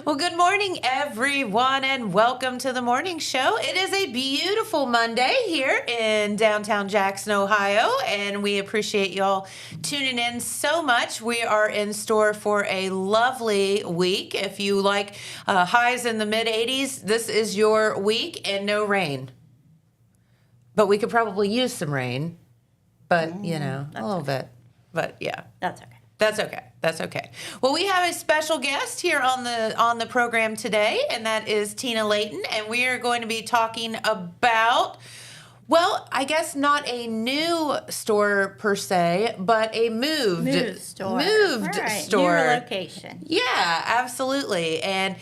Well, good morning, everyone, and welcome to the morning show. It is a beautiful Monday here in downtown Jackson, Ohio, and we appreciate y'all tuning in so much. We are in store for a lovely week. If you like highs in the mid-80s, this is your week, and no rain. But we could probably use some rain, but, a little bit. But, yeah. That's okay. That's okay. Well, we have a special guest here on the program today, and that is Tina Layton, and we are going to be talking about, well, I guess not a new store per se, but a moved store. Right. New location. Yeah, absolutely. And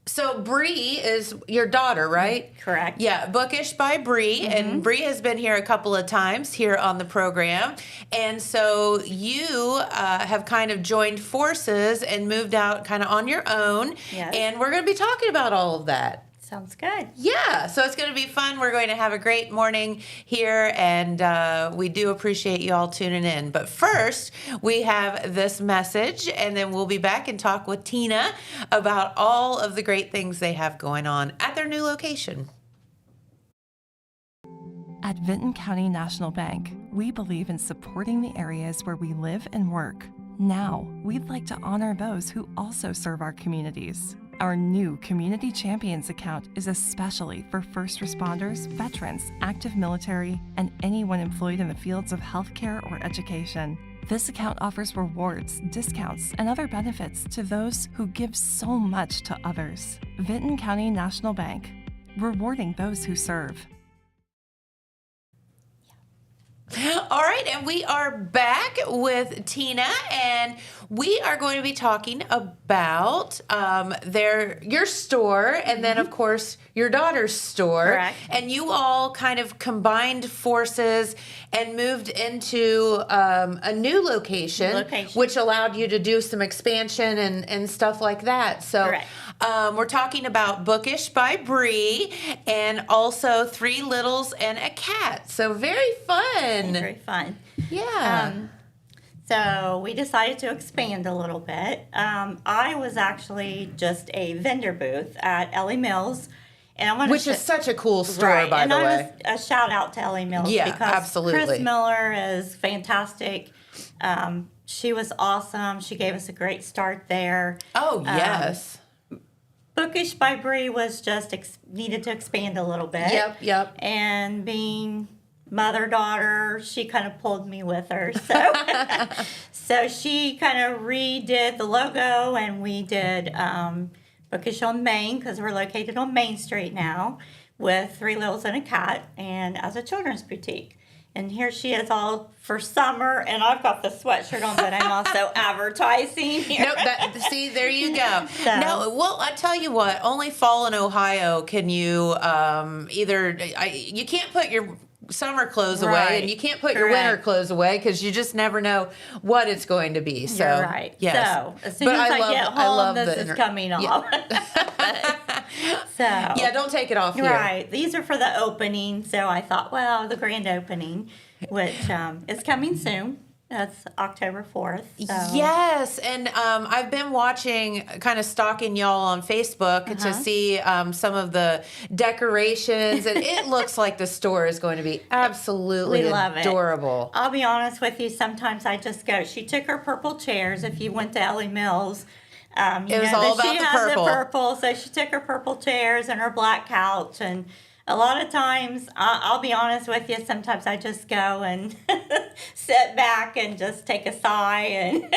so Bree is your daughter, right? Correct. Yeah, Bookish by Bree, and Bree has been here a couple of times here on the program, and so you have kind of joined forces and moved out kind of on your own, Yes. and we're going to be talking about all of that. Sounds good. Yeah, so it's going to be fun. We're going to have a great morning here, and we do appreciate you all tuning in. But first, we have this message, and then we'll be back and talk with Tina about all of the great things they have going on at their new location. At Vinton County National Bank, we believe in supporting the areas where we live and work. Now, we'd like to honor those who also serve our communities. Our new Community Champions account is especially for first responders, veterans, active military, and anyone employed in the fields of healthcare or education. This account offers rewards, discounts, and other benefits to those who give so much to others. Vinton County National Bank, rewarding those who serve. All right, and we are back with Tina, and we are going to be talking about your store, and then, of course, your daughter's store. Correct. And you all kind of combined forces and moved into a new location, which allowed you to do some expansion and stuff like that. So Correct. We're talking about Bookish by Bree, and also Three Littles and a Cat. So very fun. Very fun. Yeah. So we decided to expand a little bit. I was actually just a vendor booth at Ellie Mills. And I want Which is such a cool store, right. by and the I way. Was a shout out to Ellie Mills. Yeah, because absolutely. Chris Miller is fantastic. She was awesome. She gave us a great start there. Oh, yes. Bookish by Bree was just needed to expand a little bit. Yep. And being mother-daughter, she kind of pulled me with her. So, so she kind of redid the logo, and we did Bookish on Main, because we're located on Main Street now, with Three Littles and a Cat, and as a children's boutique. And here she is all for summer, and I've got the sweatshirt on, but I'm also advertising here. Nope, see, there you go. So. No, well, I tell you what, only fall in Ohio can you you can't put your summer clothes away, and you can't put your winter clothes away, because you just never know what it's going to be. So, you're right. Yes. So as soon as I get home, this is coming off. So yeah, don't take it off here. Right. These are for the opening, so I thought, well, the grand opening, which is coming soon. That's October 4th. So. Yes, and I've been watching, kind of stalking y'all on Facebook to see some of the decorations, and it looks like the store is going to be absolutely adorable. I'll be honest with you, sometimes I just go. She took her purple chairs. If you went to Ellie Mills, it was all about the purple. So she took her purple chairs and her black couch, and a lot of times, I'll be honest with you, sometimes I just go and sit back and just take a sigh and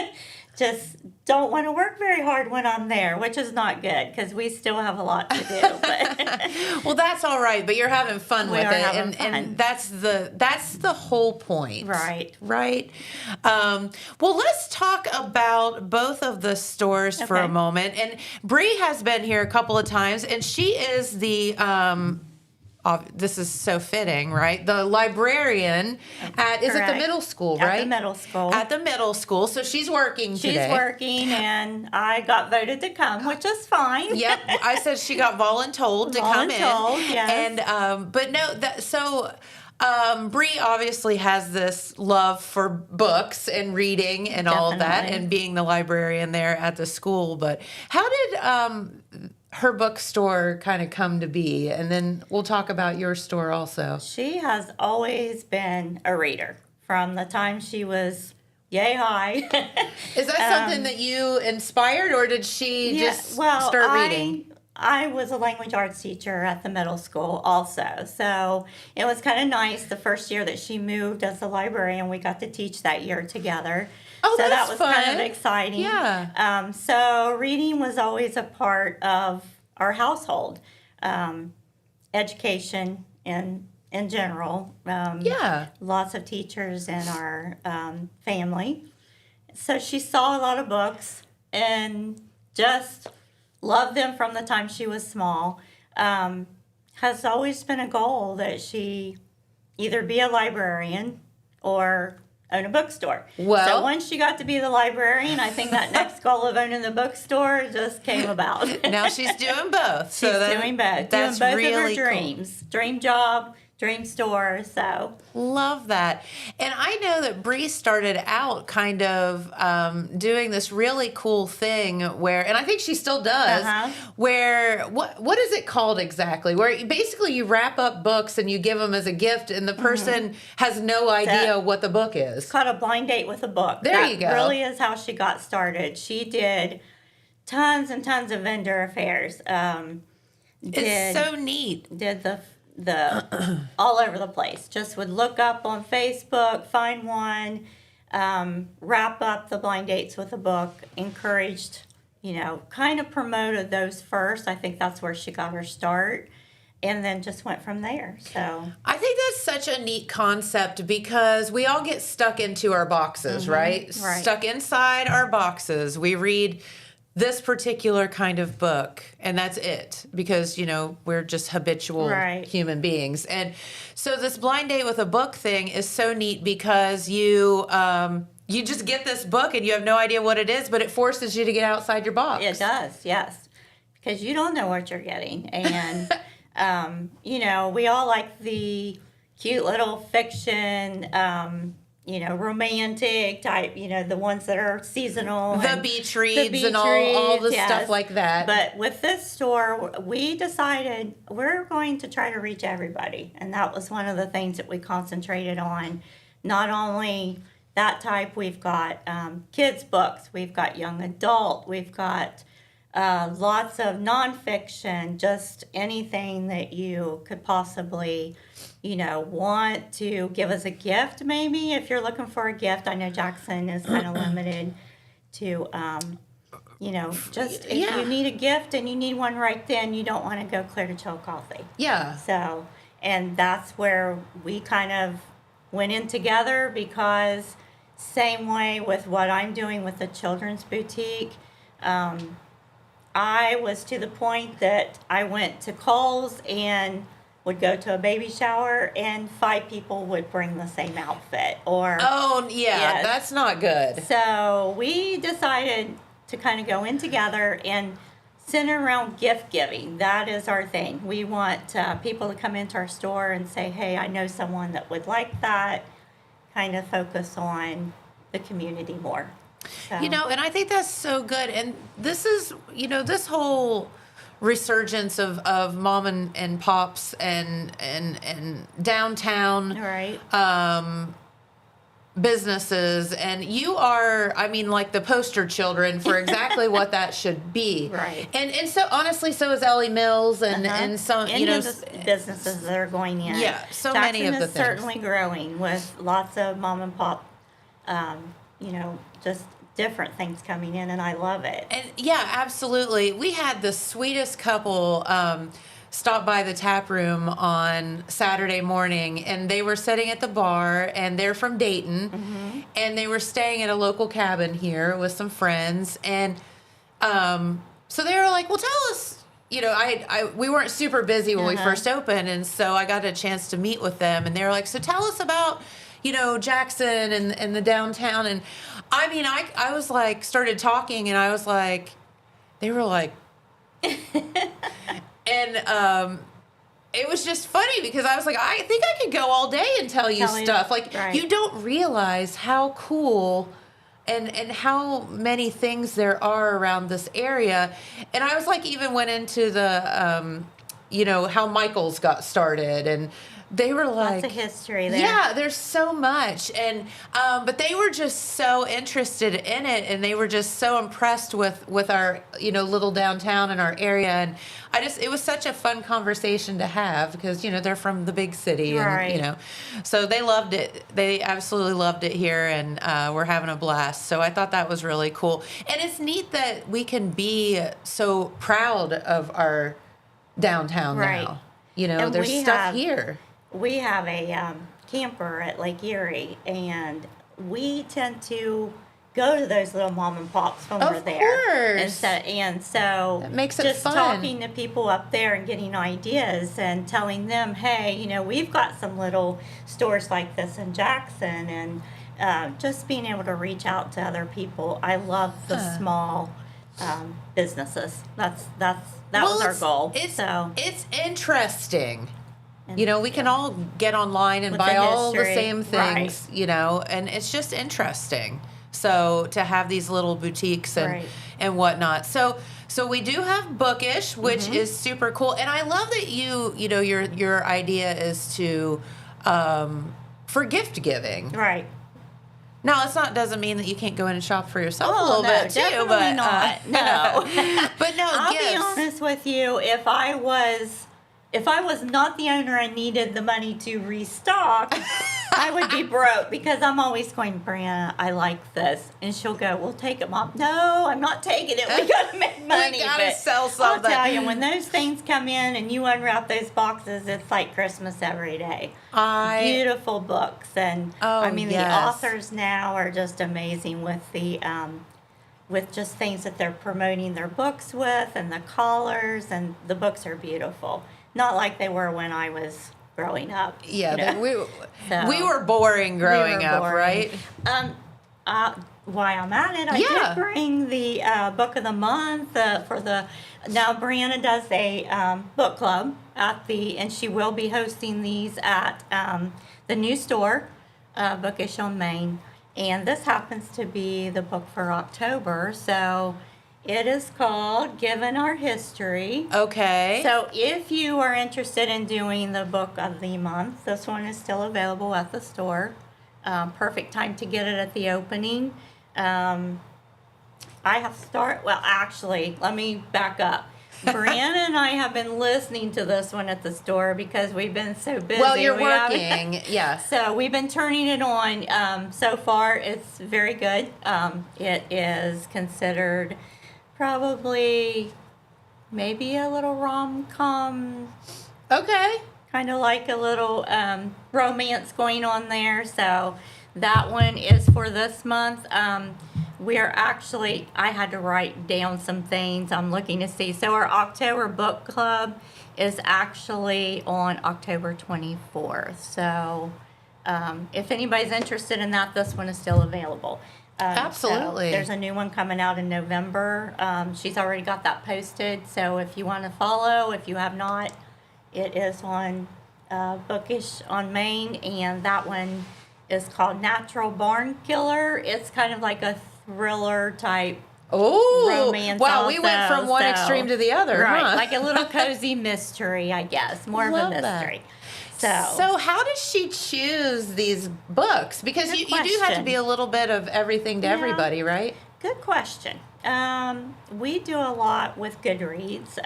just don't want to work very hard when I'm there, which is not good, because we still have a lot to do. But well, that's all right, but you're having fun with it, and that's the whole point. Right. Well, let's talk about both of the stores for a moment. And Bree has been here a couple of times, and she is the this is so fitting, right? The librarian at, is it the middle school, right? At the middle school. At the middle school. So she's working today. She's working, and I got voted to come, which is fine. Yep. I said she got voluntold to come in. Voluntold, yes. And, but no, so Bree obviously has this love for books and reading and all of that, Definitely. and being the librarian there at the school. But how did her bookstore kind of come to be? And then we'll talk about your store also. She has always been a reader from the time she was yay high. Is that something that you inspired, or did she just start reading? I was a language arts teacher at the middle school also. So it was kind of nice the first year that she moved as a librarian. We got to teach that year together. Oh, so that's that was fun. kind of exciting. Yeah. So reading was always a part of our household. Education in general. Yeah. Lots of teachers in our family. So she saw a lot of books and just loved them from the time she was small. Has always been a goal that she either be a librarian or own a bookstore. Well- so once she got to be the librarian, I think that next goal of owning the bookstore just came about. Now she's doing both. She's doing both. That's doing both really of her cool. dreams. Dream job, dream store. So Love that. And I know that Bree started out kind of doing this really cool thing where, and I think she still does, where, what is it called exactly? Where basically you wrap up books and you give them as a gift, and the person has no idea what the book is. it's called a blind date with a book. There that you go. Really is how she got started. She did tons and tons of vendor affairs. It's so neat. Did the all over the place. Just would look up on Facebook, find one, wrap up the blind dates with a book, encouraged, kind of promoted those first. I think that's where she got her start, and then just went from there. So I think that's such a neat concept because we all get stuck into our boxes, right? Right. Stuck inside our boxes. We read this particular kind of book, and that's it, because we're just habitual human beings. And so this blind date with a book thing is so neat because you just get this book and you have no idea what it is, but it forces you to get outside your box. it does, yes, because you don't know what you're getting. And we all like the cute little fiction, romantic type, the ones that are seasonal. The beach reads and all the stuff like that. But with this store, we decided we're going to try to reach everybody. And that was one of the things that we concentrated on. Not only that type, we've got kids' books, we've got young adult, we've got lots of nonfiction, just anything that you could possibly want to give as a gift. Maybe if you're looking for a gift, I know Jackson is kind of limited to just if you need a gift and you need one right then, you don't want to go Clear to Chill Coffee. Yeah. So, and that's where we kind of went in together, because same way with what I'm doing with the children's boutique, I was to the point that I went to Kohl's and would go to a baby shower and 5 people would bring the same outfit. Yes. That's not good. So we decided to kind of go in together and center around gift giving. That is our thing. We want people to come into our store and say, hey, I know someone that would like that. Kind of focus on the community more. So. And I think that's so good. And this is, this whole resurgence of mom and pops and downtown businesses, and you are, like the poster children for exactly what that should be. Right. And so honestly, so is Ellie Mills and some, Any of the businesses that are going in. Yeah, so Jackson many of the is things. certainly growing with lots of mom and pop, just different things coming in, and I love it. And yeah, absolutely. We had the sweetest couple stop by the tap room on Saturday morning, and they were sitting at the bar, and they're from Dayton, and they were staying at a local cabin here with some friends, and so they were like, well, tell us, we weren't super busy when we first opened, and so I got a chance to meet with them, and they were like, so tell us about Jackson and the downtown. And I was like, started talking, and I was like, they were like, and it was just funny because I was like, I think I could go all day and tell you stuff. Like, right. you don't realize how cool and how many things there are around this area. And I was like, even went into the, how Michael's got started, and they were like, lots of history there. Yeah, there's so much. And but they were just so interested in it, and they were just so impressed with our, little downtown and our area. And it was such a fun conversation to have because, they're from the big city, right. and, so they loved it. They absolutely loved it here, and we're having a blast. So I thought that was really cool. And it's neat that we can be so proud of our downtown right. now. And there's stuff here. We have a camper at Lake Erie, and we tend to go to those little mom and pops when we're there. Of course. And so that makes it just fun. talking to people up there and getting ideas and telling them, hey, we've got some little stores like this in Jackson, and just being able to reach out to other people. I love the small businesses. That was our goal. It's interesting. We can all get online and With buy the all the history, same things, and it's just interesting. So to have these little boutiques and whatnot. So we do have Bookish, which is super cool. And I love that your idea is to for gift giving. Right. Now, doesn't mean that you can't go in and shop for yourself a little no, bit too, definitely but not. No. but no, I'll gifts. be honest with you. If I was not the owner and needed the money to restock, I would be broke because I'm always going, Brianna, I like this. And she'll go, well, take it, Mom. No, I'm not taking it. We got to make money. We got to sell something. I'll tell you, when those things come in and you unwrap those boxes, it's like Christmas every day. Beautiful books. And the authors now are just amazing with the with just things that they're promoting their books with, and the collars, and the books are beautiful. Not like they were when I was growing up. Yeah, we were boring growing up, right? While I'm at it, I did bring the book of the month now Brianna does a book club and she will be hosting these at the new store, Bookish on Main, and this happens to be the book for October, so it is called Given Our History. Okay. So if you are interested in doing the book of the month, this one is still available at the store. Perfect time to get it at the opening. Actually, let me back up. Brianna and I have been listening to this one at the store because we've been so busy. Well, you're working, yes. So we've been turning it on. So far, it's very good. It is considered probably maybe a little rom-com. Okay. Kind of like a little romance going on there. So that one is for this month. I had to write down some things I'm looking to see. So our October book club is actually on October 24th. So if anybody's interested in that, this one is still available. Absolutely. So there's a new one coming out in November. She's already got that posted. So if you want to follow, if you have not, it is on Bookish on Main, and that one is called Natural Barn Killer. It's kind of like a thriller type romance. Wow, we went from one extreme to the other, right? Huh? Like a little cozy mystery, I guess, more of a mystery. So how does she choose these books? Because you do have to be a little bit of everything to everybody, right? Good question. We do a lot with Goodreads.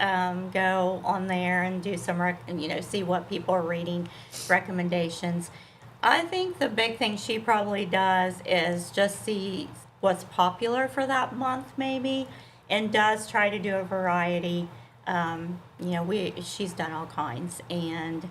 Go on there and do some, see what people are reading, recommendations. I think the big thing she probably does is just see what's popular for that month, maybe, and does try to do a variety. She's done all kinds, and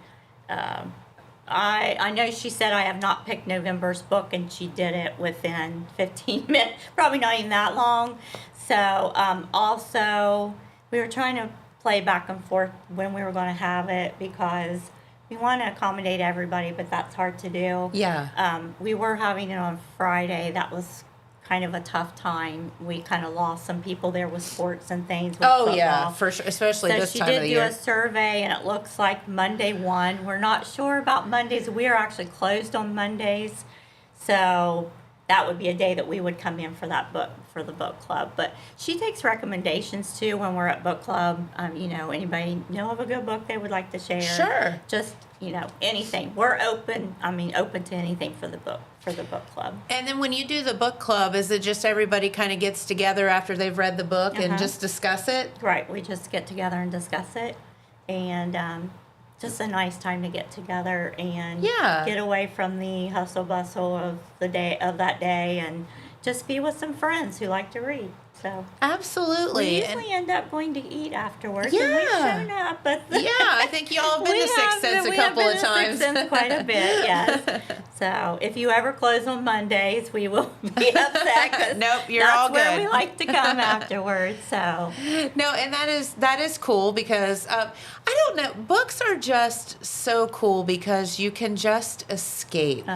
I know she said I have not picked November's book, and she did it within 15 minutes, probably not even that long. So also, we were trying to play back and forth when we were going to have it because we want to accommodate everybody, but that's hard to do. Yeah. We were having it on Friday. That was kind of a tough time. We kind of lost some people there with sports and things. With Oh football. yeah, for sure, especially this time of the So she did year. do a survey, and it looks like Monday won. We're not sure about Mondays. We are actually closed on Mondays, so that would be a day that we would come in for the book club. But she takes recommendations too when we're at book club. Anybody know of a good book they would like to share? Sure. Just anything. We're open. Open to anything for the book club. And then when you do the book club, is it just everybody kind of gets together after they've read the book and just discuss it? Right. We just get together and discuss it, and just a nice time to get together and get away from the hustle bustle of that day, and just be with some friends who like to read. So absolutely, we usually end up going to eat afterwards. Yeah. And we've shown up. But I think y'all have been to Sixth Sense a couple of times. Sixth Sense quite a bit, yes. So if you ever close on Mondays, we will be upset. 'Cause nope, you're all good. That's where we like to come afterwards. So no, and that is cool because I don't know, books are just so cool because you can just escape.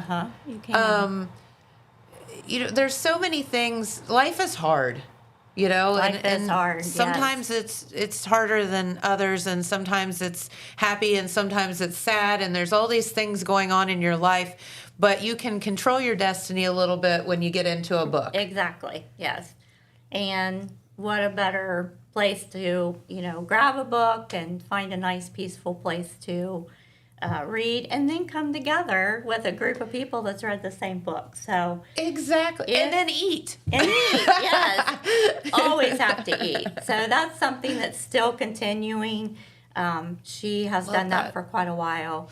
You can. There's so many things. Life is hard. Life is hard. Sometimes it's harder than others, and sometimes it's happy, and sometimes it's sad, and there's all these things going on in your life. But you can control your destiny a little bit when you get into a book. Exactly. Yes. And what a better place to grab a book and find a nice peaceful place to read, and then come together with a group of people that's read the same book. So exactly, and then eat. And eat, yes. Always have to eat. So that's something that's still continuing. She has done that for quite a while.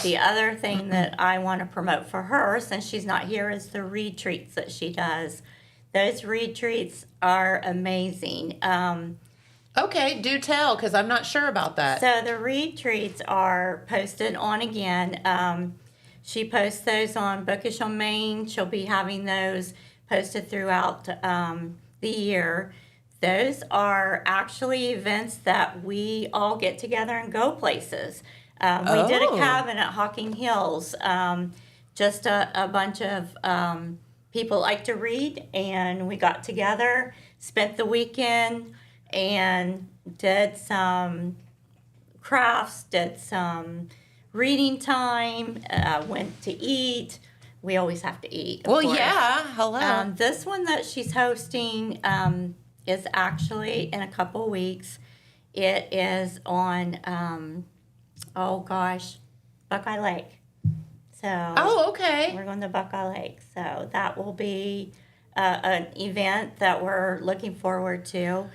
The other thing that I want to promote for her, since she's not here, is the read treats that she does. Those read treats are amazing. Okay, do tell, because I'm not sure about that. So the read treats are posted on again. She posts those on Bookish on Main. She'll be having those posted throughout the year. Those are actually events that we all get together and go places. We did a cabin at Hocking Hills. Just a bunch of people like to read, and we got together, spent the weekend, and did some crafts, did some reading time, went to eat. We always have to eat. Well, yeah, hello. This one that she's hosting is actually in a couple weeks. It is on, Buckeye Lake. So. Okay. We're going to Buckeye Lake. So that will be an event that we're looking forward to.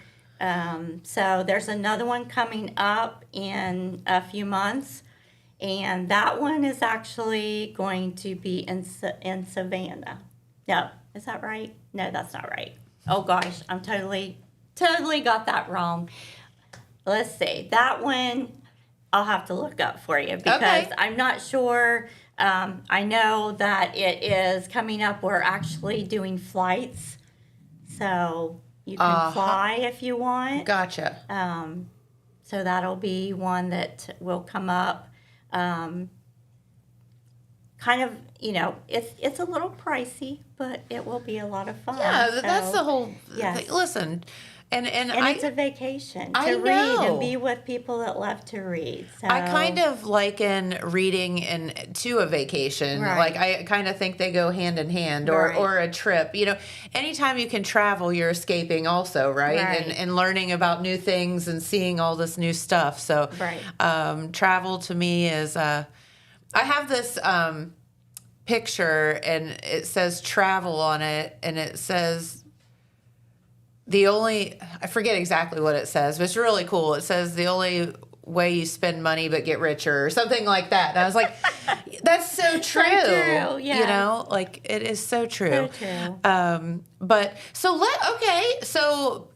So there's another one coming up in a few months, and that one is actually going to be in Savannah. No, is that right? No, that's not right. Oh gosh, I'm totally got that wrong. Let's see. That one I'll have to look up for you because I'm not sure. I know that it is coming up. We're actually doing flights, so you can fly if you want. Gotcha. So that'll be one that will come up. Kind of, it's a little pricey, but it will be a lot of fun. Yeah, that's the whole yes. thing. Listen, and it's a vacation to read and be with people that love to read. So I kind of liken reading to a vacation. Right. Like I kind of think they go hand in hand, or a trip. Anytime you can travel, you're escaping also, right? And learning about new things and seeing all this new stuff. So travel to me is I have this picture, and it says travel on it, and it says I forget exactly what it says, but it's really cool. It says the only way you spend money but get richer, or something like that. And I was like, that's so true. So true, yeah. It is so true. So true. So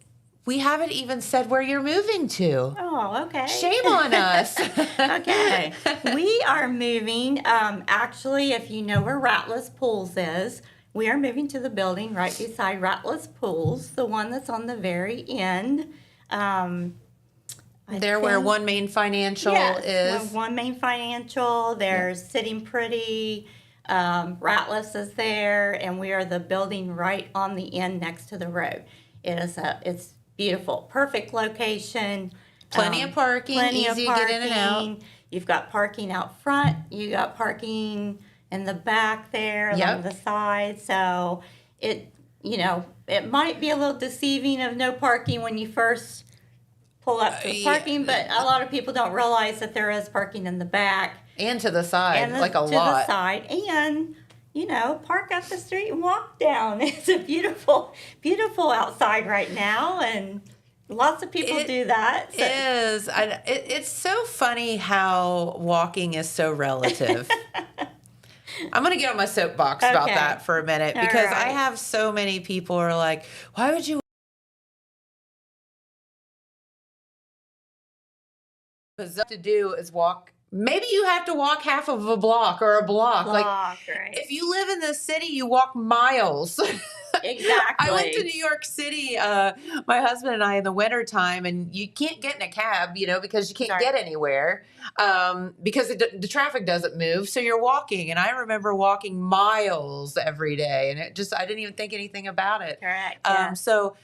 we haven't even said where you're moving to. Oh, okay. Shame on us. Okay. We are moving, actually, if you know where Ratless Pools is, we are moving to the building right beside Ratless Pools, the one that's on the very end. Where One Main Financial is. One Main Financial. There's Sitting Pretty. Rattless is there, and we are the building right on the end next to the road. It's beautiful, perfect location. Plenty of parking, easy to get in and out. You've got parking out front. You got parking in the back there, along the side. So it might be a little deceiving of no parking when you first pull up to the parking, but a lot of people don't realize that there is parking in the back. And to the side, And like a lot. To the side. And, park up the street and walk down. It's a beautiful, beautiful outside right now. And lots of people do that. So. It is. It's so funny how walking is so relative. I'm going to get on my soapbox about that for a minute because I have so many people who are like, why would you? To do is walk. Maybe you have to walk half of a block or a block. If you live in the city, you walk miles. Exactly. I went to New York City, my husband and I, in the wintertime, and you can't get in a cab, because you can't get anywhere because the traffic doesn't move. So you're walking. And I remember walking miles every day. And I didn't even think anything about it. Correct. So,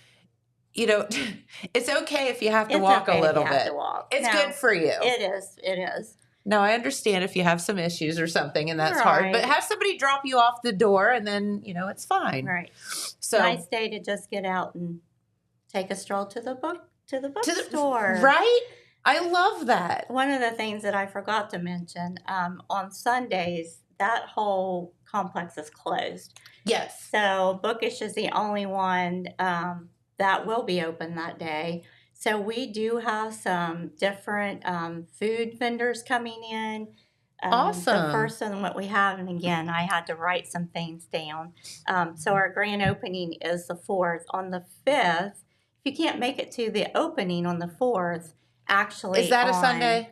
it's okay if you have to walk a little bit. It's good for you. It is. No, I understand if you have some issues or something and that's hard, but have somebody drop you off the door and then, it's fine. Right. So nice day to just get out and take a stroll to the bookstore. Right? I love that. One of the things that I forgot to mention, on Sundays, that whole complex is closed. Yes. So Bookish is the only one that will be open that day. So we do have some different food vendors coming in. Awesome. The first one, what we have, and again, I had to write some things down. So our grand opening is the 4th. On the 5th, if you can't make it to the opening on the 4th, actually. Is that a Sunday?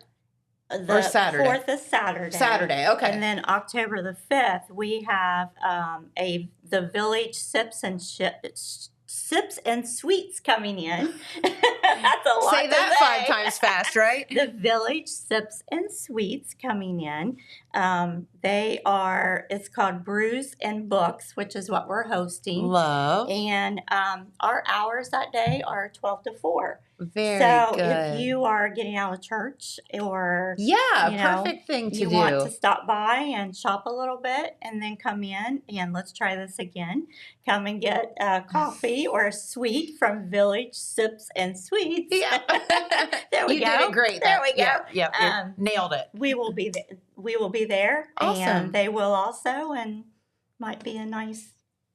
Or Saturday? 4th is Saturday. Saturday, okay. And then October the 5th, we have the Village Sips and Sweets coming in. That's a lot. Say that 5 times fast, right? The Village Sips and Sweets coming in. It's called Brews and Books, which is what we're hosting. Love. And our hours that day are 12 to 4. Very so good. If you are getting out of church or perfect thing to do. You want to stop by and shop a little bit and then come in and let's try this again. Come and get a coffee or a sweet from Village Sips and Sweets. Yeah. There we go. You did it great. There we go. Yeah. Nailed it. We will be there. Awesome. And they will also, and might be a nice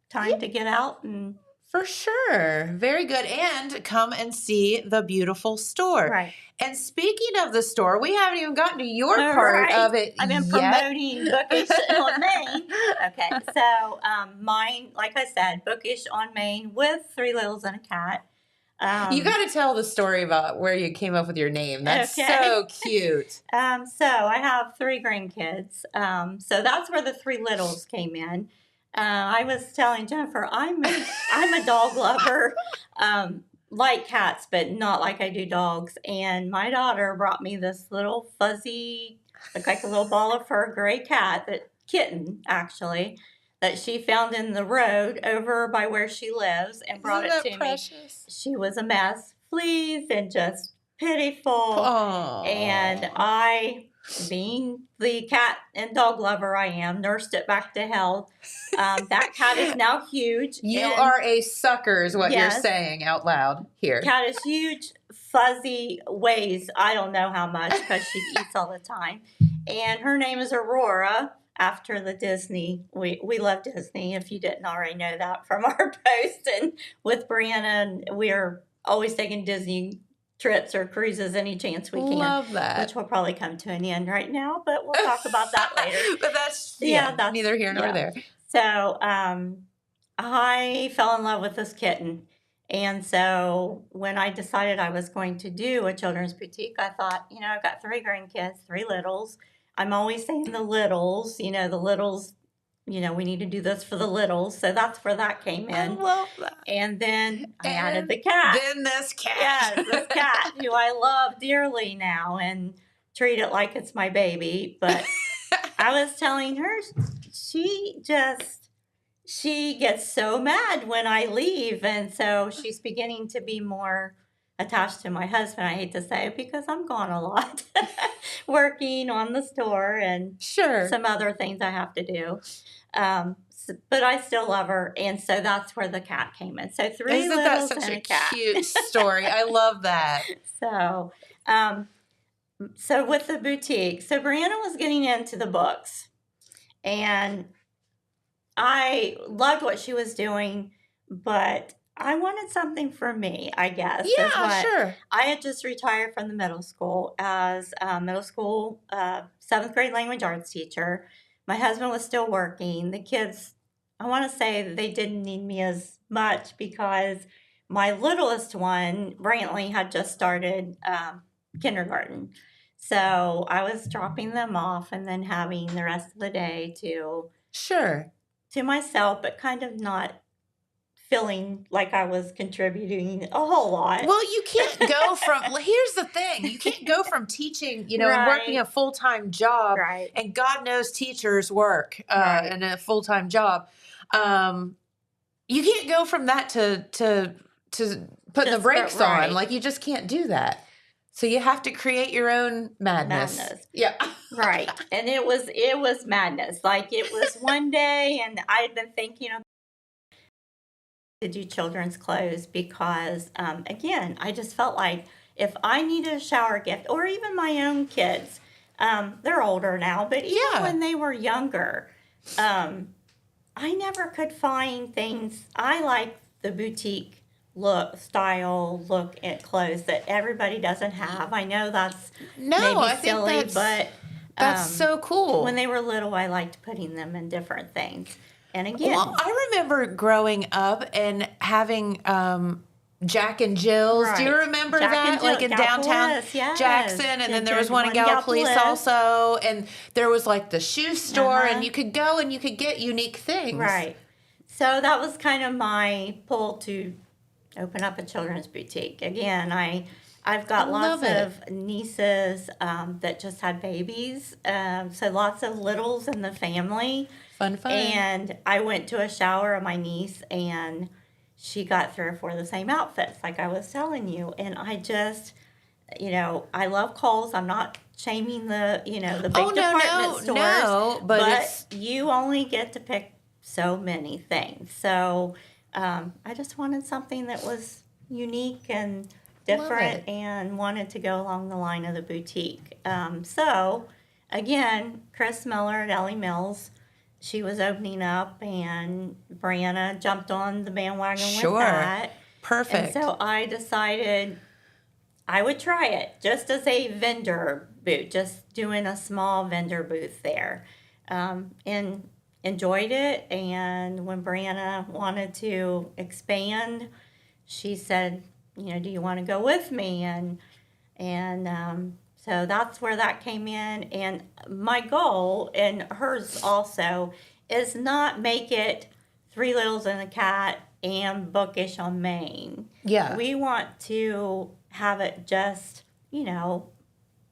time to get out and. For sure. Very good. And come and see the beautiful store. Right. And speaking of the store, we haven't even gotten to your part of it I've been yet. promoting Bookish on Main. Okay. So mine, like I said, Bookish on Main with 3 littles and a cat. You got to tell the story about where you came up with your name. That's so cute. So I have 3 grandkids. So that's where the 3 littles came in. I was telling Jennifer, I'm a dog lover, like cats, but not like I do dogs. And my daughter brought me this little fuzzy, look like a little ball of fur, gray kitten, actually, that she found in the road over by where she lives and brought it to me. She was a mess, fleas and just pitiful. Aww. And I, being the cat and dog lover I am, nursed it back to health. That cat is now huge. You are a sucker is what you're saying out loud here. Cat is huge, fuzzy, weighs I don't know how much because she eats all the time. And her name is Aurora, after the Disney. We love Disney, if you didn't already know that from our post. And with Brianna, and we are always taking Disney trips or cruises any chance we can. Love that. Which will probably come to an end right now, but we'll talk about that later. But that's neither here nor there. So I fell in love with this kitten. And so when I decided I was going to do a children's boutique, I thought, I've got 3 grandkids, 3 littles. I'm always saying the littles, the littles, we need to do this for the littles. So that's where that came in. I love that. And then I added the cat. Then this cat. Yes, this cat who I love dearly now and treat it like it's my baby. But I was telling her, she gets so mad when I leave. And so she's beginning to be more attached to my husband. I hate to say it because I'm gone a lot working on the store and Sure. some other things I have to do. But I still love her. And so that's where the cat came in. So three Isn't that littles such and a a cat. cute story? I love that. So, so with the boutique, so Brianna was getting into the books, and I loved what she was doing, but I wanted something for me, I guess. is Yeah, what sure. I had just retired from the middle school as a middle school 7th grade language arts teacher. My husband was still working. The kids, I want to say that they didn't need me as much because my littlest one, Brantley, had just started kindergarten. So I was dropping them off and then having the rest of the day Sure. to myself, but kind of not feeling like I was contributing a whole lot. Well, you can't go from, here's the thing, you can't go from teaching, and working Right. a full-time job, Right. and God knows teachers work Right. in a full-time job. You can't go from that to putting the Just brakes right. on. Like, you just can't do that. So you have to create your own madness. Yeah. Right. And it was madness. Like, it was one day, and I had been thinking of to do children's clothes because, again, I just felt like if I needed a shower gift, or even my own kids, they're older now, but even Yeah. when they were younger, I never could find things. I like the boutique look at clothes that everybody doesn't have. I know that's No, maybe I think silly, but that's so cool. when they were little, I liked putting them in different things. And again, Well, I remember growing up and having Jack and Jill's. Do you Right. remember Jack that? and Jill- Like in downtown Gallipolis, yes. Jackson, and then there was one in Gallipolis. Gallipolis also, and there was like the shoe store, Uh-huh. and you could go and you could get unique things. Right. So that was kind of my pull to open up a children's boutique. Again, I've got I lots love it. of nieces that just had babies, so lots of littles in the family. Fun. And I went to a shower of my niece, and she got 3 or 4 of the same outfits, like I was telling you. And I just, I love Kohl's. I'm not shaming the big department stores. No, but it's you only get to pick so many things. So I just wanted something that was unique and different, and wanted to go along the line of the boutique. So again, Chris Miller at Ellie Mills, she was opening up, and Brianna jumped on the bandwagon Sure. with that. perfect. And so I decided I would try it just as a vendor booth, just doing a small vendor booth there. And enjoyed it. And when Brianna wanted to expand, she said, do you want to go with me? And so that's where that came in. And my goal, and hers also, is not make it Three Littles and a Cat and Bookish on Main. Yeah. We want to have it just,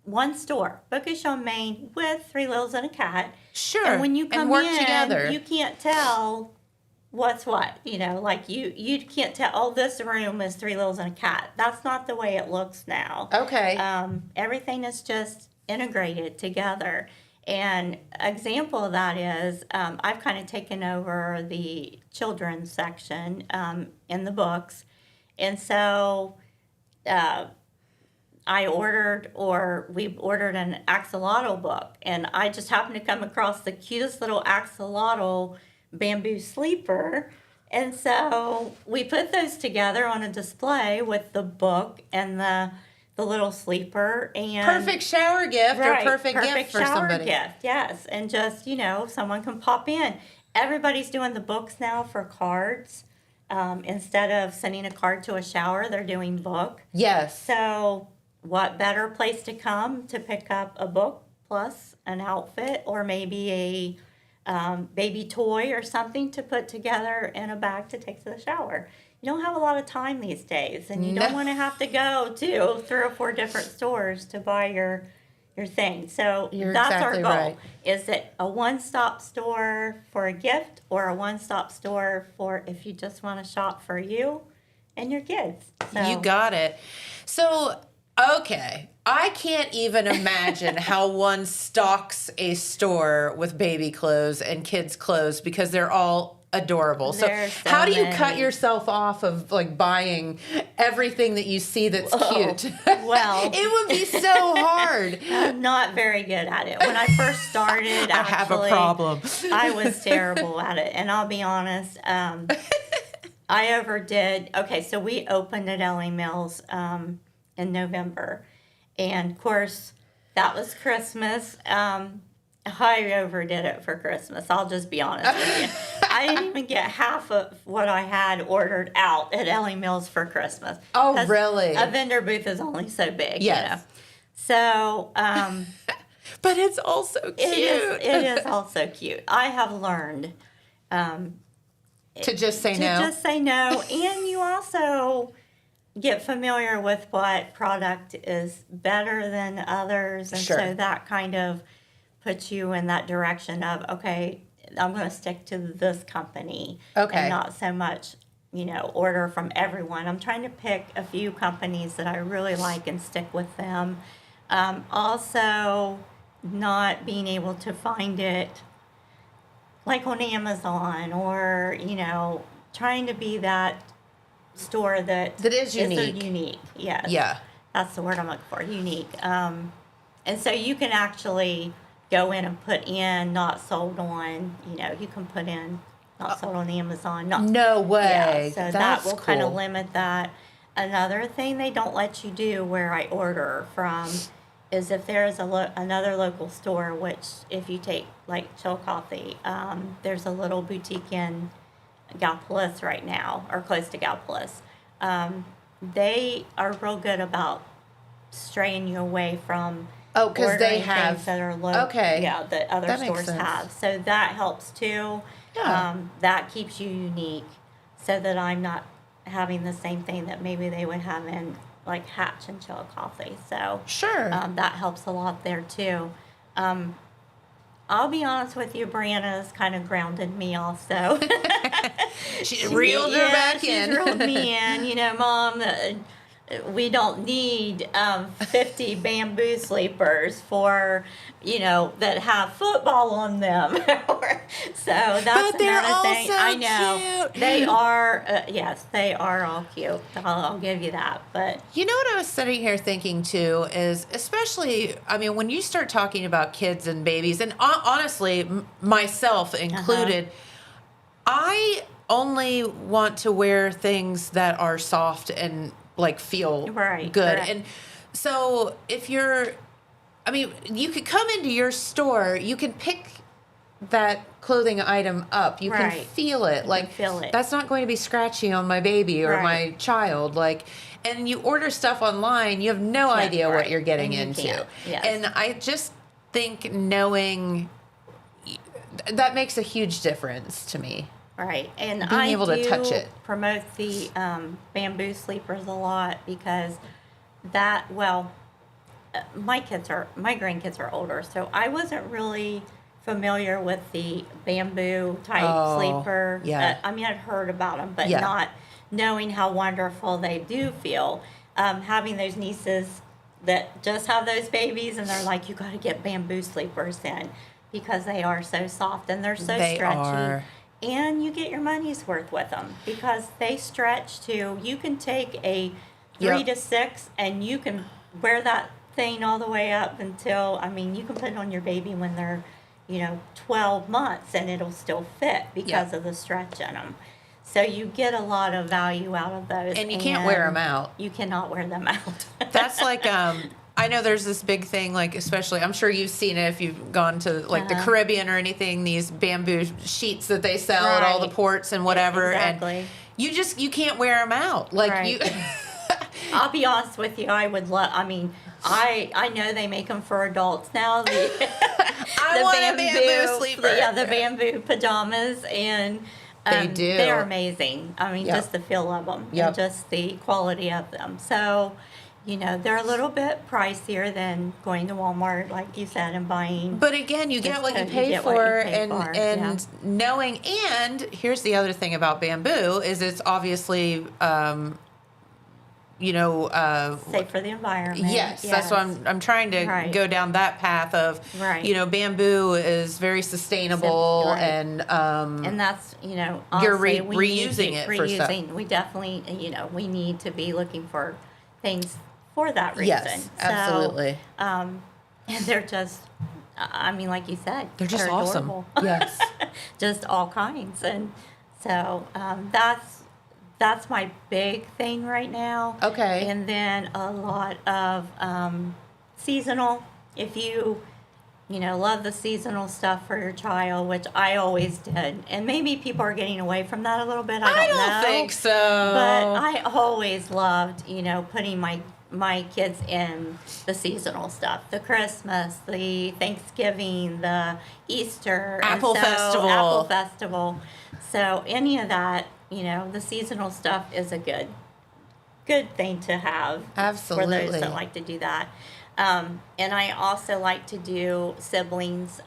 one store, Bookish on Main with Three Littles and a Cat. Sure. And when you come work in, together. you can't tell what's what. Like you can't tell, oh, this room is Three Littles and a Cat. That's not the way it looks now. Okay. Everything is just integrated together. And example of that is I've kind of taken over the children's section in the books. And so we ordered an axolotl book, and I just happened to come across the cutest little axolotl bamboo sleeper. And so we put those together on a display with the book and the little sleeper. And perfect shower gift right, or perfect gift for shower somebody. gift, yes. And just, someone can pop in. Everybody's doing the books now for cards. Instead of sending a card to a shower, they're doing book. Yes. So what better place to come to pick up a book plus an outfit, or maybe a baby toy or something to put together in a bag to take to the shower. You don't have a lot of time these days, and you don't want to have to go to 3 or 4 different stores to buy your your thing. So You're that's exactly our goal. right. Is it a one-stop store for a gift or a one-stop store for if you just want to shop for you and your kids? So, You got it. So, okay. I can't even imagine how one stocks a store with baby clothes and kids' clothes because they're all adorable. So, There's so how do you many. cut yourself off of like buying everything that you see that's cute? Well. It would be so hard. I'm not very good at it. When I first started, I have a problem. I was terrible at it. And I'll be honest, I overdid. Okay, so we opened at Ellie Mills in November. And of course, that was Christmas. I overdid it for Christmas. I'll just be honest with you. I didn't even get half of what I had ordered out at Ellie Mills for Christmas. Oh, 'Cause really? A vendor booth is only so big, Yes. you know. So, But it's also cute. it is also cute. I have learned To just say to no. just say no, and you also get familiar with what product is better than others, and Sure. so that kind of puts you in that direction of, okay, I'm going to stick to this company, Okay. and not so much, order from everyone. I'm trying to pick a few companies that I really like and stick with them. Also, not being able to find it like on Amazon or, trying to be that store that is unique. unique, yes. Yeah. That's the word I'm looking for, unique. And so you can actually go in and put in not sold on, you can put in not sold on Amazon. No way. Yeah, so That's that will kind of cool. limit that. Another thing they don't let you do where I order from is if there's another local store, which if you take like Chill Coffee, there's a little boutique in Gallipolis right now, or close to Gallipolis. They are real good about straying you away from Oh, 'cause they ordering have- things that are local. okay. Yeah, that other That makes stores sense. have. So that helps too. Yeah. That keeps you unique, so that I'm not having the same thing that maybe they would have in like Hatch and Chill Coffee. So Sure. that helps a lot there too. I'll be honest with you, Brianna's kind of grounded me also. She reeled her Yeah, back she's in. reeled me in. Mom, we don't need 50 bamboo sleepers for, that have football on them. So that's But they're another all thing. so I know. cute. They are, yes, they are all cute. I'll give you that. But You know what I was sitting here thinking too is, especially, I mean, when you start talking about kids and babies, and honestly, myself included, I only want to wear things that are soft and like feel Right, good. correct. And so if you could come into your store, you can pick that clothing item up. You can Right. feel it. You Like, can feel it. that's not going to be scratchy on my baby or Right. my child. Like, and you order stuff online, you have no Can't, idea what right. you're getting And you into. can't, yes. And I just think knowing that makes a huge difference to me. right, and Being I able to touch it. promote the bamboo sleepers a lot because my grandkids are older, so I wasn't really familiar with the bamboo type Oh, sleeper. yeah. I'd heard about them, but Yeah. not knowing how wonderful they do feel. Having those nieces that just have those babies, and they're like, you got to get bamboo sleepers in because they are so soft and they're so They stretchy. are. And you get your money's worth with them because they stretch too. You can take a 3 Yep. to 6 and you can wear that thing all the way up until, you can put it on your baby when they're, 12 months and it'll still fit because Yep. of the stretch in them. So you get a lot of value out of those. And you can't wear 'em out. You cannot wear them out. That's like, I know there's this big thing, like, especially, I'm sure you've seen it if you've gone to like the Caribbean or anything, these bamboo sheets that they sell at all the Right. ports and whatever. Exactly. And you can't wear them out. Like Right. I'll be honest with you, I would love, I know they make them for adults now. I want a bamboo sleeper. The bamboo pajamas, and They do. They're amazing. Yep. Just the feel of them Yep. and just the quality of them. So, they're a little bit pricier than going to Walmart, like you said, and buying. But again, you get what you pay for, and knowing. And here's the other thing about bamboo is it's obviously, safe for the environment. Yes, that's what I'm trying to go down that path of. Bamboo is very sustainable, and that's you're reusing it for stuff. We definitely we need to be looking for things for that reason. Yes, absolutely. And they're just, like you said, they're just awesome. Adorable. Yes, just all kinds, and so that's my big thing right now. Okay. And then a lot of seasonal. If you love the seasonal stuff for your child, which I always did, and maybe people are getting away from that a little bit. I don't know. Think so. But I always loved, putting my kids in the seasonal stuff, the Christmas, the Thanksgiving, the Easter, Apple Festival. So any of that, the seasonal stuff is a good thing to have. Absolutely. For those that like to do that. And I also like to do siblings,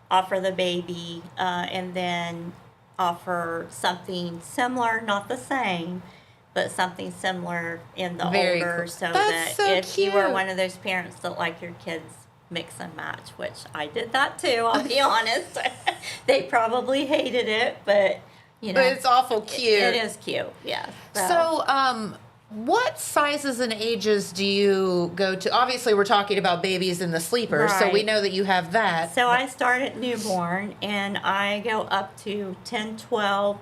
offer the baby, and then offer something similar, not the same, but something similar in the older, cool. so That's that so if cute. you are one of those parents that like your kids mix and match, which I did that too, I'll be honest. They probably hated it, but but it's awful cute. It is cute, yeah. So, what sizes and ages do you go to? Obviously, we're talking about babies in the sleepers, so we know that you have that. So I start at newborn, and I go up to 10, 12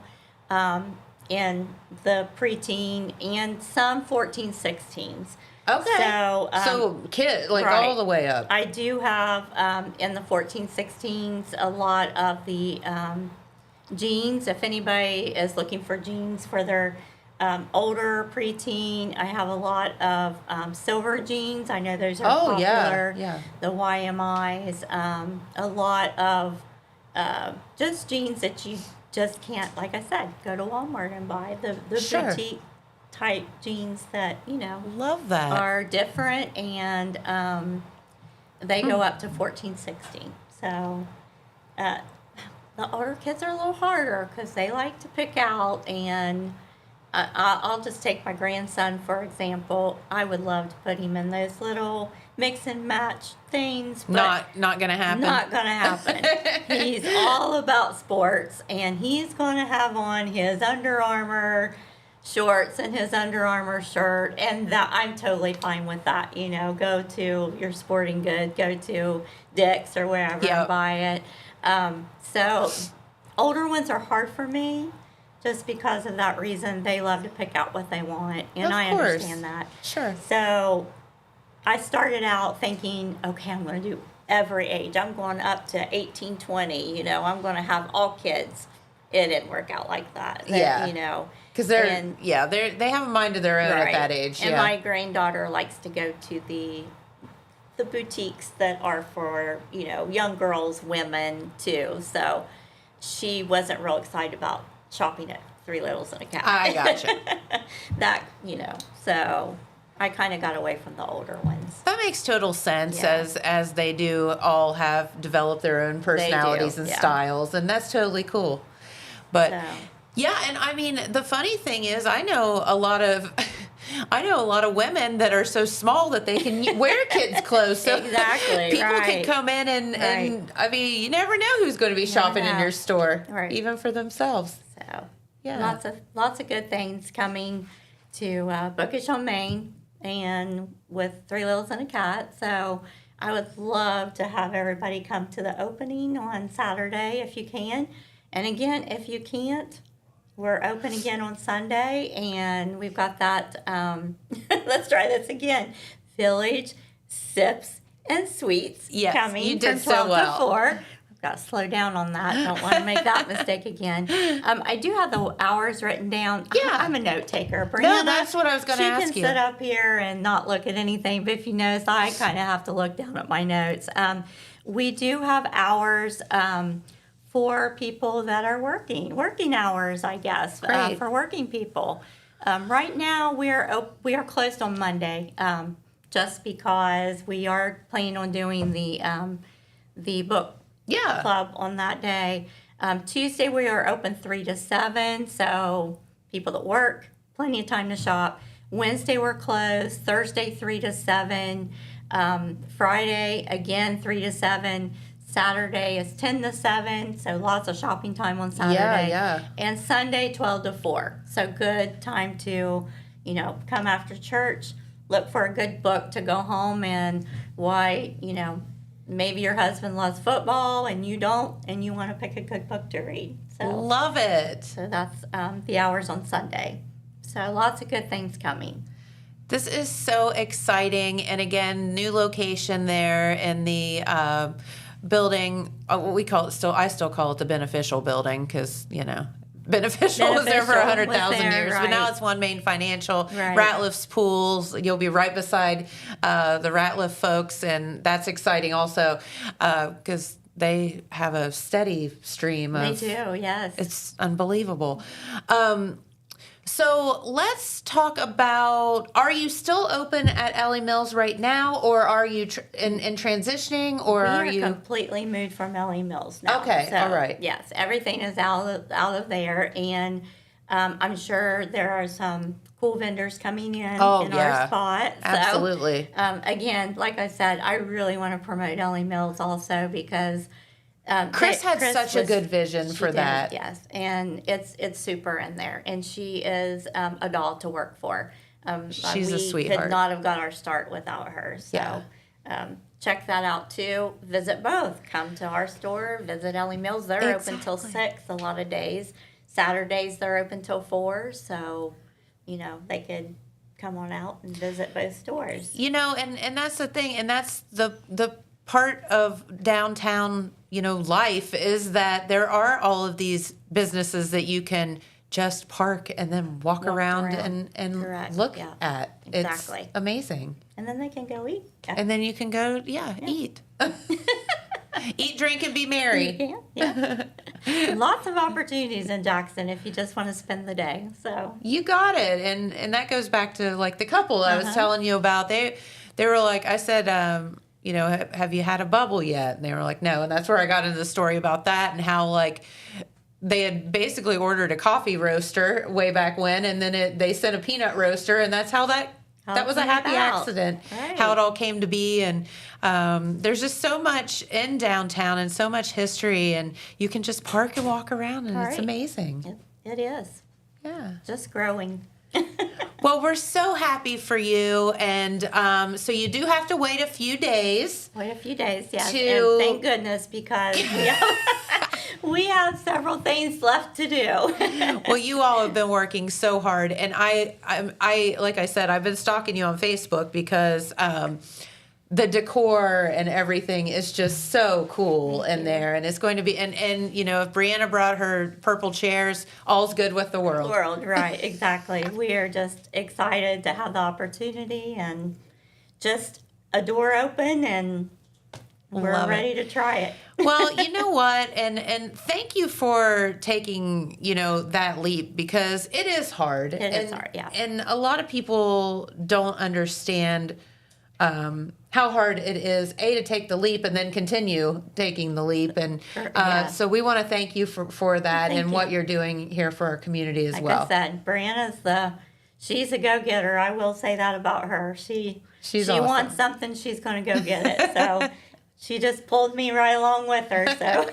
in the preteen, and some 14, 16s. Okay. So kid, all the way up. I do have, in the 14, 16s, a lot of the jeans. If anybody is looking for jeans for their older preteen, I have a lot of silver jeans. I know those are popular. Yeah. The YMIs, a lot of just jeans that you just can't, like I said, go to Walmart and buy the boutique type jeans that love that are different, and they go up to 14, 16. So the older kids are a little harder because they like to pick out, and I'll just take my grandson, for example. I would love to put him in those little mix and match things. But not going to happen. Not going to happen. He's all about sports, and he's going to have on his Under Armour shorts and his Under Armour shirt, and that I'm totally fine with that. Go to your sporting good, go to Dick's or wherever and buy it. So older ones are hard for me. Just because of that reason, they love to pick out what they want, and I understand that. Sure. So I started out thinking, okay, I'm going to do every age. I'm going up to 18, 20. I'm going to have all kids. It didn't work out like that. Because they have a mind of their own at that age. And my granddaughter likes to go to the boutiques that are for young girls, women too. So she wasn't real excited about shopping at Three Littles and a Cat. I gotcha. So I kind of got away from the older ones. That makes total sense, as they do all have developed their own personalities and styles, and that's totally cool. But and the funny thing is, I know a lot of women that are so small that they can wear kids' clothes. So exactly. People can come in and you never know who's going to be shopping in your store, even for themselves. So lots of good things coming to Bookish on Main, and with Three Littles and a Cat. So I would love to have everybody come to the opening on Saturday if you can. And again, if you can't, we're open again on Sunday, and we've got that, let's try this again, Village Sips and Sweets coming you did from 12 so well. to 4. I've got to slow down on that. Don't want to make that mistake again. I do have the hours written down. I'm a note taker. No, that's what I was going to ask you. She can sit up here and not look at anything, but if you notice, I kind of have to look down at my notes. We do have hours for people that are working hours, I guess, for working people. Right now, we are closed on Monday, just because we are planning on doing the book club on that day. Tuesday, we are open 3 to 7, so people that work, plenty of time to shop. Wednesday, we're closed. Thursday, 3 to 7. Friday, again, 3 to 7. Saturday is 10 to 7, so lots of shopping time on Saturday. Yeah. And Sunday, 12 to 4. So good time to, come after church, look for a good book to go home, and maybe your husband loves football and you don't, and you want to pick a good book to read. So love it. So that's the hours on Sunday. So lots of good things coming. This is so exciting. And again, new location there in the building. What we call it I still call it the Beneficial Building because, Beneficial was there for 100,000 years, right. But now it's One Main Financial. Right. Ratliff's Pools. You'll be right beside the Ratliff folks, and that's exciting also because they have a steady stream of. They do, yes. It's unbelievable. So let's talk about, are you still open at Ellie Mills right now, or are you in transitioning, or are you? Completely moved from Ellie Mills now. Okay, so, all right. Yes, everything is out of there, and I'm sure there are some cool vendors coming in our spot. Absolutely. So, again, like I said, I really want to promote Ellie Mills also because Chris had such a good vision for that. Yes, and it's super in there, and she is a doll to work for. She's a we sweetheart. could not have got our start without her. So check that out too. Visit both. Come to our store. Visit Ellie Mills. They're open till 6 a lot of days. Saturdays they're open till 4. So they could come on out and visit both stores. And that's the thing, and that's the part of downtown life is that there are all of these businesses that you can just park and then walk around and Correct. look Yeah. at. Exactly. It's amazing. And then they can go eat. And then you can go, eat. Eat, drink, and be merry. You can, yeah. Lots of opportunities in Jackson if you just want to spend the day. So you got it. And that goes back to like the couple I was telling you about. They were like, I said, have you had a bubble yet? And they were like, no. And that's where I got into the story about that and how like they had basically ordered a coffee roaster way back when, and then they sent a peanut roaster, and that's how that was a happy accident, right. How it all came to be. And there's just so much in downtown and so much history, and you can just park and walk around, and it's amazing. It is. Yeah. Just growing. Well, we're so happy for you, and so you do have to wait a few days. Wait a few days, yes. And thank goodness, because we have several things left to do. Well, you all have been working so hard, and I like I said, I've been stalking you on Facebook because the decor and everything is just so cool in there, and it's going to be and if Brianna brought her purple chairs, all's good with the world. Right, exactly. We are just excited to have the opportunity and just a door open, and we're ready to try it. Well, you know what? And thank you for taking, that leap, because it is hard. It is hard, yeah. And a lot of people don't understand how hard it is, to take the leap and then continue taking the leap. And so we want to thank you for that and what you're doing here for our community as well. Like I said, Brianna's she's a go-getter. I will say that about her. She's awesome. Wants something, she's going to go get it. So she just pulled me right along with her. So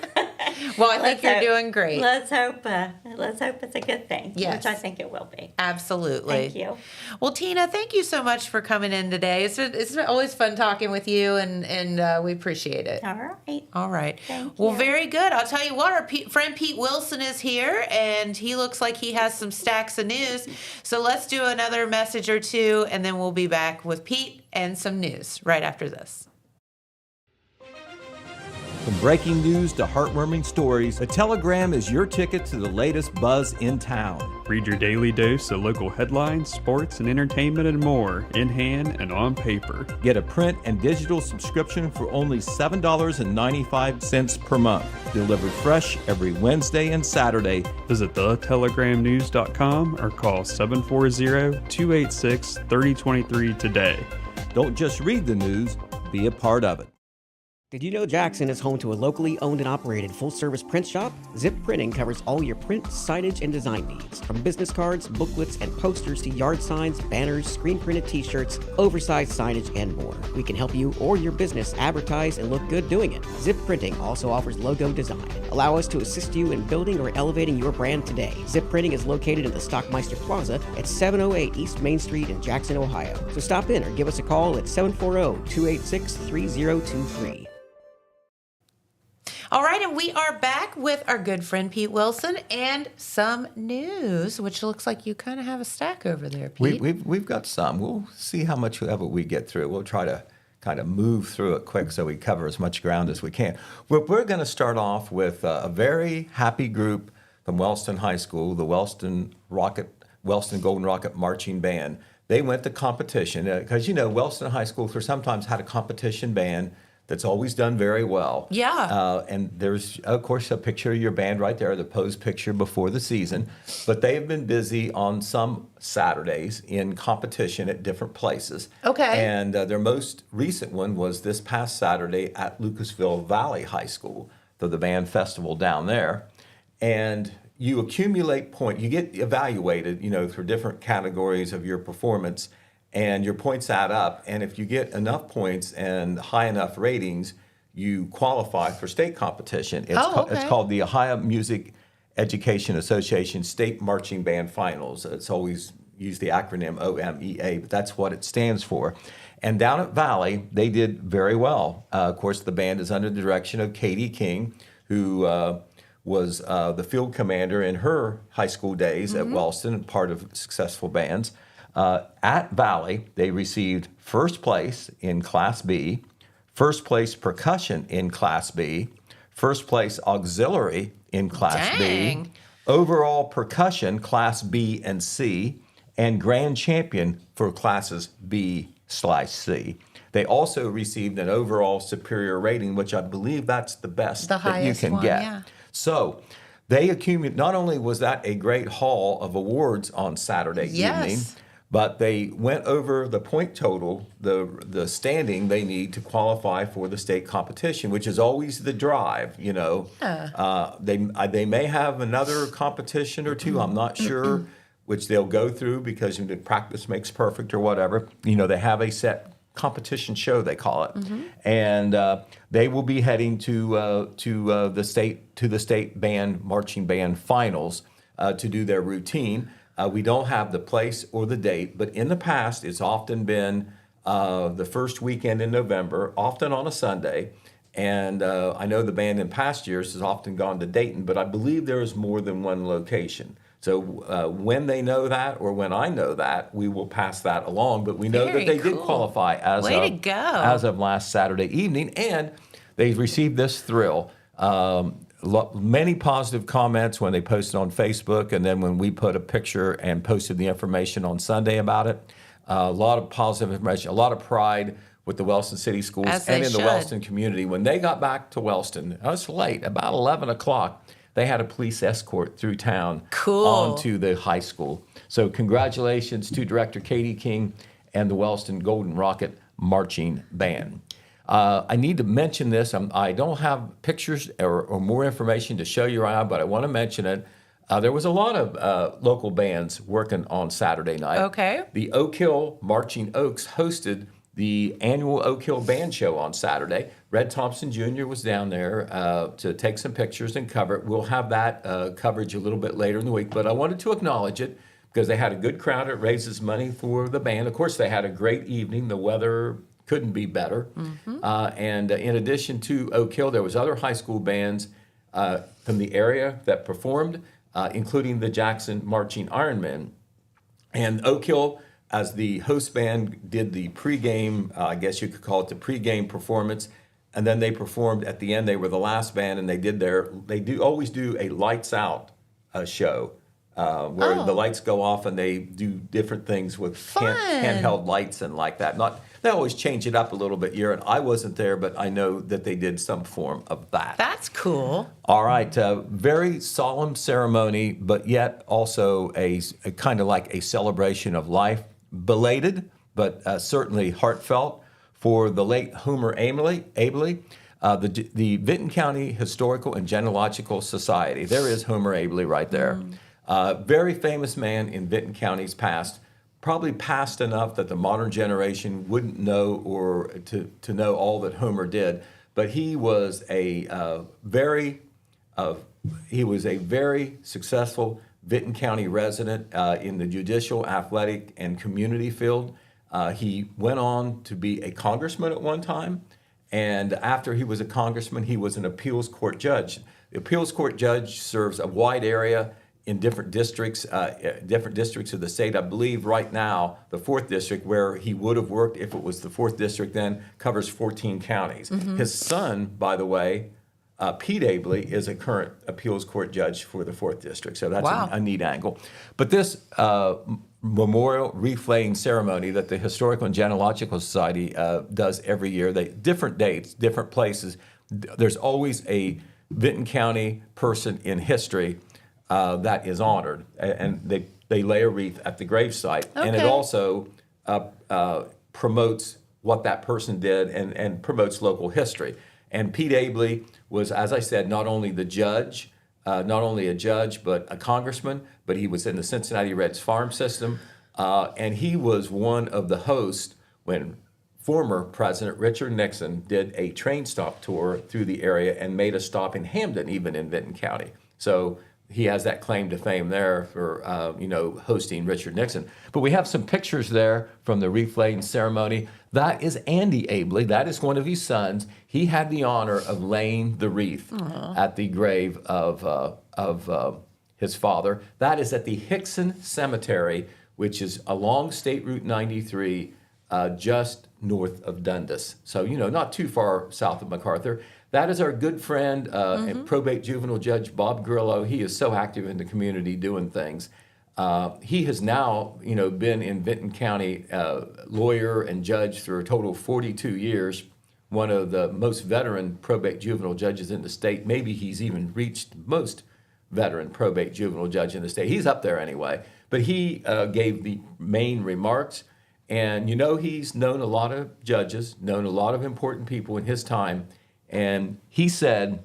well, I think you're doing great. Let's hope it's a good thing. Yes. Which I think it will be. Absolutely. Thank you. Well, Tina, thank you so much for coming in today. It's always fun talking with you, and we appreciate it. All right. Thank you. Well, very good. I'll tell you what, our friend Pete Wilson is here, and he looks like he has some stacks of news. So let's do another message or two, and then we'll be back with Pete and some news right after this. From breaking news to heartwarming stories, a telegram is your ticket to the latest buzz in town. Read your daily dose of local headlines, sports, and entertainment and more in hand and on paper. Get a print and digital subscription for only $7.95 per month. Delivered fresh every Wednesday and Saturday. Visit thetelegramnews.com or call 740-286-3023 today. Don't just read the news, be a part of it. Did you know Jackson is home to a locally owned and operated full-service print shop? Zip Printing covers all your print, signage, and design needs. From business cards, booklets, and posters to yard signs, banners, screen-printed t-shirts, oversized signage, and more. We can help you or your business advertise and look good doing it. Zip Printing also offers logo design. Allow us to assist you in building or elevating your brand today. Zip Printing is located in the Stockmeister Plaza at 708 East Main Street in Jackson, Ohio. So stop in or give us a call at 740-286-3023. All right, and we are back with our good friend Pete Wilson and some news, which looks like you kind of have a stack over there, Pete. We've got some. We'll see how much ever we get through. We'll try to kind of move through it quick so we cover as much ground as we can. We're going to start off with a very happy group from Wellston High School, the Wellston Golden Rocket Marching Band. They went to competition because, Wellston High School for sometimes had a competition band that's always done very well. Yeah. And there's, of course, a picture of your band right there, the pose picture before the season. But they have been busy on some Saturdays in competition at different places. Okay. And their most recent one was this past Saturday at Lucasville Valley High School, the band festival down there. And you accumulate points. You get evaluated, through different categories of your performance. And your points add up, and if you get enough points and high enough ratings, you qualify for state competition. It's called the Ohio Music Education Association State Marching Band Finals. It's always used the acronym OMEA, but that's what it stands for. And down at Valley, they did very well. Of course, the band is under the direction of Katie King, who was the field commander in her high school days at Wellston, part of successful bands. At Valley, they received first place in Class B, first place percussion in Class B, first place auxiliary in Class B, overall percussion Class B and C, and grand champion for Classes B/C. They also received an overall superior rating, which I believe that's the best that you can get. Yeah. So they accumulate. Not only was that a great haul of awards on Saturday evening, but they went over the point total, the standing they need to qualify for the state competition, which is always the drive, They may have another competition or two, I'm not sure, which they'll go through because practice makes perfect or whatever. They have a set competition show, they call it. And they will be heading to the state marching band finals to do their routine. We don't have the place or the date, but in the past, it's often been the first weekend in November, often on a Sunday. And I know the band in past years has often gone to Dayton, but I believe there is more than one location. So when they know that or when I know that, we will pass that along. But we know that they did qualify as of last Saturday evening, and they received this thrill. Many positive comments when they posted on Facebook, and then when we put a picture and posted the information on Sunday about it. A lot of positive information, a lot of pride with the Wellston City Schools and in the Wellston community. When they got back to Wellston, it was late, about 11 o'clock, they had a police escort through town onto the high school. So congratulations to Director Katie King and the Wellston Golden Rocket Marching Band. I need to mention this. I don't have pictures or more information to show you around, but I want to mention it. There was a lot of local bands working on Saturday night. Okay. The Oak Hill Marching Oaks hosted the annual Oak Hill Band Show on Saturday. Red Thompson Jr. was down there to take some pictures and cover it. We'll have that coverage a little bit later in the week, but I wanted to acknowledge it because they had a good crowd. It raises money for the band. Of course, they had a great evening. The weather couldn't be better. And in addition to Oak Hill, there was other high school bands from the area that performed, including the Jackson Marching Ironmen. And Oak Hill, as the host band, did the pregame, I guess you could call it the pregame performance, and then they performed at the end. They were the last band, and they always do a lights out show where the lights go off and they do different things with handheld lights and like that. They always change it up a little bit here, and I wasn't there, but I know that they did some form of that. That's cool. All right, very solemn ceremony, but yet also a kind of like a celebration of life, belated, but certainly heartfelt for the late Homer Abley, the Vinton County Historical and Genealogical Society. There is Homer Abley right there. Very famous man in Vinton County's past. Probably past enough that the modern generation wouldn't know or to know all that Homer did, but he was a very successful Vinton County resident in the judicial, athletic, and community field. He went on to be a congressman at one time, and after he was a congressman, he was an appeals court judge. The appeals court judge serves a wide area in different districts of the state. I believe right now the 4th district, where he would have worked if it was the 4th district then, covers 14 counties. His son, by the way, Pete Abley, is a current appeals court judge for the 4th district. So that's a neat angle. But this memorial wreath-laying ceremony that the Historical and Genealogical Society does every year, different dates, different places. There's always a Vinton County person in history that is honored, and they lay a wreath at the gravesite, and it also promotes what that person did and promotes local history. And Pete Abley was, as I said, not only a judge, but a congressman, but he was in the Cincinnati Reds farm system, and he was one of the hosts when former President Richard Nixon did a train stop tour through the area and made a stop in Hamden, even in Vinton County. So he has that claim to fame there for, hosting Richard Nixon. But we have some pictures there from the wreath-laying ceremony. That is Andy Abley. That is one of his sons. He had the honor of laying the wreath at the grave of his father. That is at the Hickson Cemetery, which is along State Route 93, just north of Dundas. So, not too far south of MacArthur. That is our good friend, probate juvenile judge Bob Grillo. He is so active in the community doing things. He has now, been in Vinton County lawyer and judge for a total of 42 years, one of the most veteran probate juvenile judges in the state. Maybe he's even reached most veteran probate juvenile judge in the state. He's up there anyway. But he gave the main remarks. And, he's known a lot of judges, known a lot of important people in his time. And he said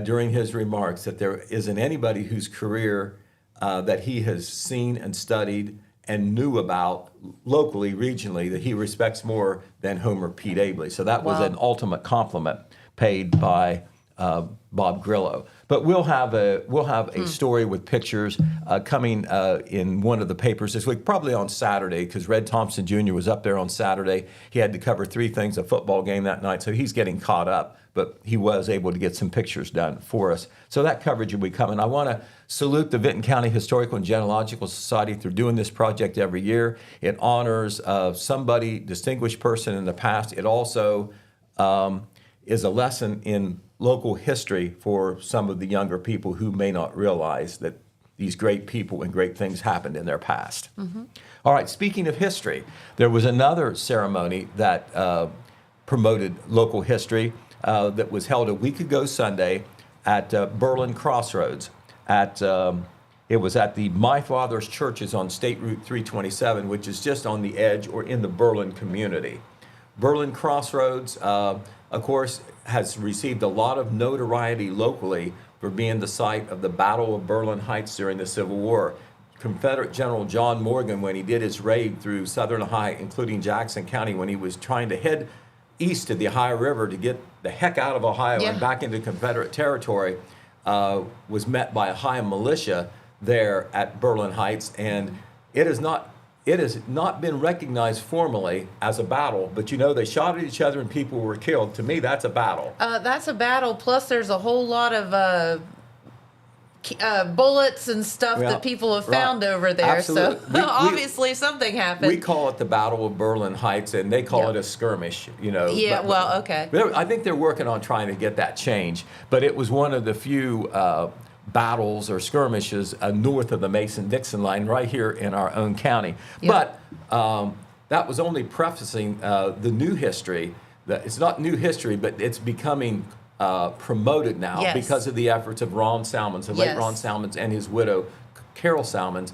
during his remarks that there isn't anybody whose career that he has seen and studied and knew about locally, regionally, that he respects more than Homer Pete Abley. So that was an ultimate compliment paid by Bob Grillo. But we'll have a story with pictures coming in one of the papers this week, probably on Saturday, because Red Thompson Jr. was up there on Saturday. He had to cover 3 things, a football game that night, so he's getting caught up. But he was able to get some pictures done for us. So that coverage will be coming. I want to salute the Vinton County Historical and Genealogical Society for doing this project every year. It honors somebody, distinguished person in the past. It also is a lesson in local history for some of the younger people who may not realize that these great people and great things happened in their past. All right, speaking of history, there was another ceremony that promoted local history that was held a week ago Sunday at Berlin Crossroads. It was at the My Father's Churches on State Route 327, which is just on the edge or in the Berlin community. Berlin Crossroads, of course, has received a lot of notoriety locally for being the site of the Battle of Berlin Heights during the Civil War. Confederate General John Morgan, when he did his raid through southern Ohio, including Jackson County, when he was trying to head east to the Ohio River to get the heck out of Ohio and back into Confederate territory, was met by Ohio militia there at Berlin Heights, and it has not been recognized formally as a battle, but they shot at each other and people were killed. To me, that's a battle. That's a battle, plus there's a whole lot of bullets and stuff that people have found over there. Absolutely. So obviously something happened. We call it the Battle of Berlin Heights, and they call it a skirmish, Yeah, okay. I think they're working on trying to get that changed, but it was one of the few battles or skirmishes north of the Mason-Dixon line right here in our own county. Yep. But that was only prefacing the new history. It's not new history, but it's becoming promoted now Yes. because of the efforts of Ron Salmons, the late Yes. Ron Salmons, and his widow, Carol Salmons.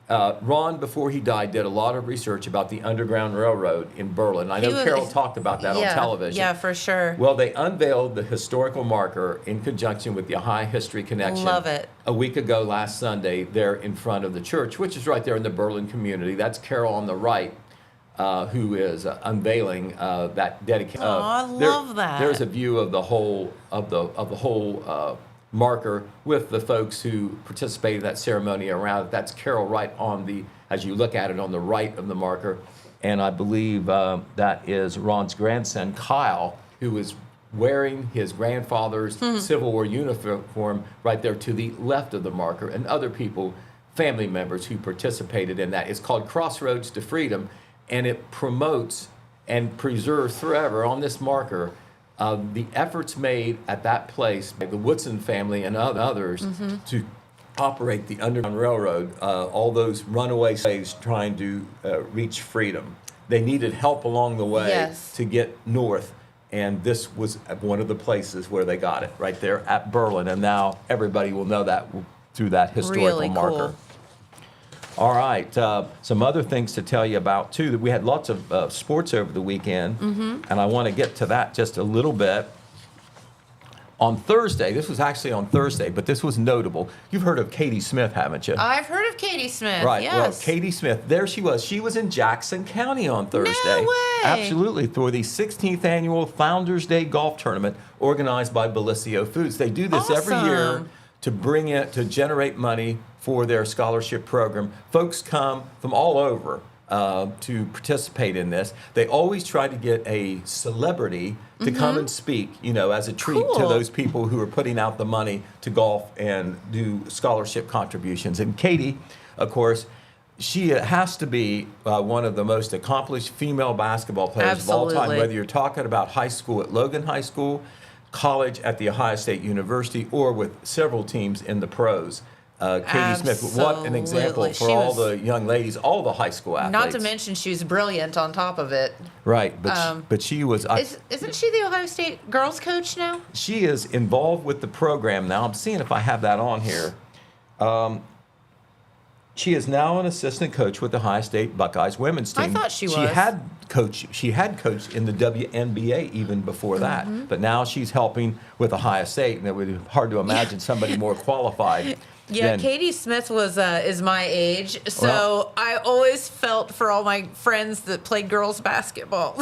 Ron, before he died, did a lot of research about the Underground Railroad in Berlin. I know Carol talked about that on television. Yeah, for sure. Well, they unveiled the historical marker in conjunction with the Ohio History Connection. Love it. A week ago last Sunday there in front of the church, which is right there in the Berlin community. That's Carol on the right, who is unveiling that dedication. Oh, I love that. There's a view of the whole marker with the folks who participated in that ceremony around it. That's Carol right on the, as you look at it, on the right of the marker. And I believe that is Ron's grandson, Kyle, who is wearing his grandfather's Civil War uniform right there to the left of the marker, and other people, family members who participated in that. It's called Crossroads to Freedom, and it promotes and preserves forever on this marker the efforts made at that place by the Woodson family and others to operate the Underground Railroad, all those runaway slaves trying to reach freedom. They needed help along the way Yes. to get north, and this was one of the places where they got it, right there at Berlin, and now everybody will know that through that historical Really marker. cool. All right, some other things to tell you about, too. That we had lots of sports over the weekend, and I want to get to that just a little bit. On Thursday, this was actually on Thursday, but this was notable. You've heard of Katie Smith, haven't you? I've heard of Katie Smith. Right, Yes. well, Katie Smith, there she was. She was in Jackson County on Thursday. way. Absolutely, for the 16th annual Founders Day Golf Tournament organized by Bellisio Foods. They do this every year Awesome. to bring it, to generate money for their scholarship program. Folks come from all over to participate in this. They always try to get a celebrity to come and speak, you know, as a treat to Cool. those people who are putting out the money to golf and do scholarship contributions. And Katie, of course, she has to be one of the most accomplished female basketball players of all time, Absolutely. whether you're talking about high school at Logan High School, college at the Ohio State University, or with several teams in the pros. Katie Smith, what an example Absolutely. for She all was- the young ladies, all the high school athletes. Not to mention she was brilliant on top of it. Right, but she was. Isn't she the Ohio State girls coach now? She is involved with the program now. I'm seeing if I have that on here. She is now an assistant coach with the Ohio State Buckeyes women's team. I thought she She was. had coached in the WNBA even before that, Mm-hmm. but now she's helping with Ohio State, and it would be hard to imagine somebody more qualified. Yeah, than, Katie Smith was is my age, so Well- I always felt for all my friends that played girls basketball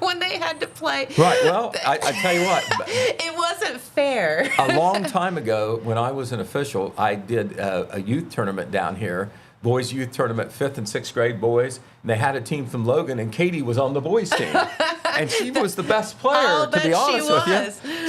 when they had to play. Right. Well, I tell you what. It wasn't fair. A long time ago, when I was an official, I did a youth tournament down here, boys youth tournament, 5th and 6th grade boys, and they had a team from Logan, and Katie was on the boys team, and she was the best player, I'll to bet be she honest with was. you.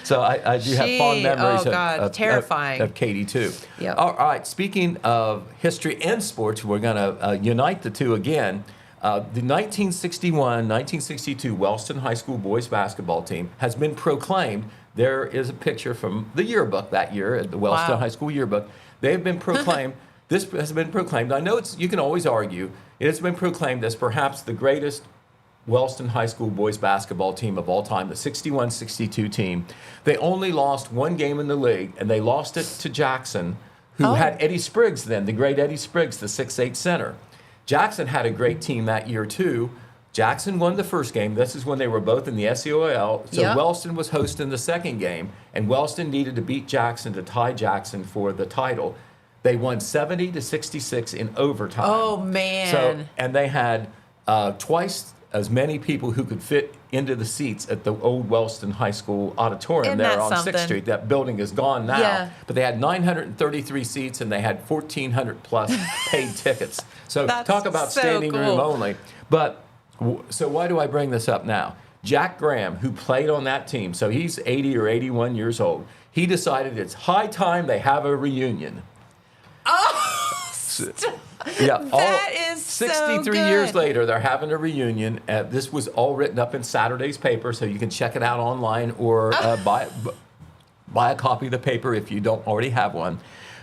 So I do have fond She- memories oh, God, terrifying. of Katie too. Yep. All right. Speaking of history and sports, we're going to unite the two again. The 1961-1962 Wellston High School boys basketball team has been proclaimed. There is a picture from the yearbook that year, at the Wellston Wow. High School yearbook. They have been proclaimed. This has been proclaimed. I know you can always argue. It has been proclaimed as perhaps the greatest Wellston High School boys basketball team of all time, the 61-62 team. They only lost one game in the league, and they lost it to Jackson, who had Eddie Spriggs then, the great Eddie Spriggs, the 6'8 center. Jackson had a great team that year, too. Jackson won the first game. This is when they were both in the SEOL. So Yep. Wellston was hosting the second game, and Wellston needed to beat Jackson to tie Jackson for the title. They won 70-66 in overtime. Oh, man. So, and they had twice as many people who could fit into the seats at the old Wellston High School auditorium Isn't there that on 6th something? Street. That building is gone now. Yeah. But they had 933 seats, and they had 1,400 plus paid tickets. So That's talk about so standing room cool. only. But so why do I bring this up now? Jack Graham, who played on that team, so he's 80 or 81 years old, he decided it's high time they have a reunion. Yeah, That is so 63 years good. later, they're having a reunion. This was all written up in Saturday's paper, so you can check it out online or buy a copy of the paper if you don't already have one.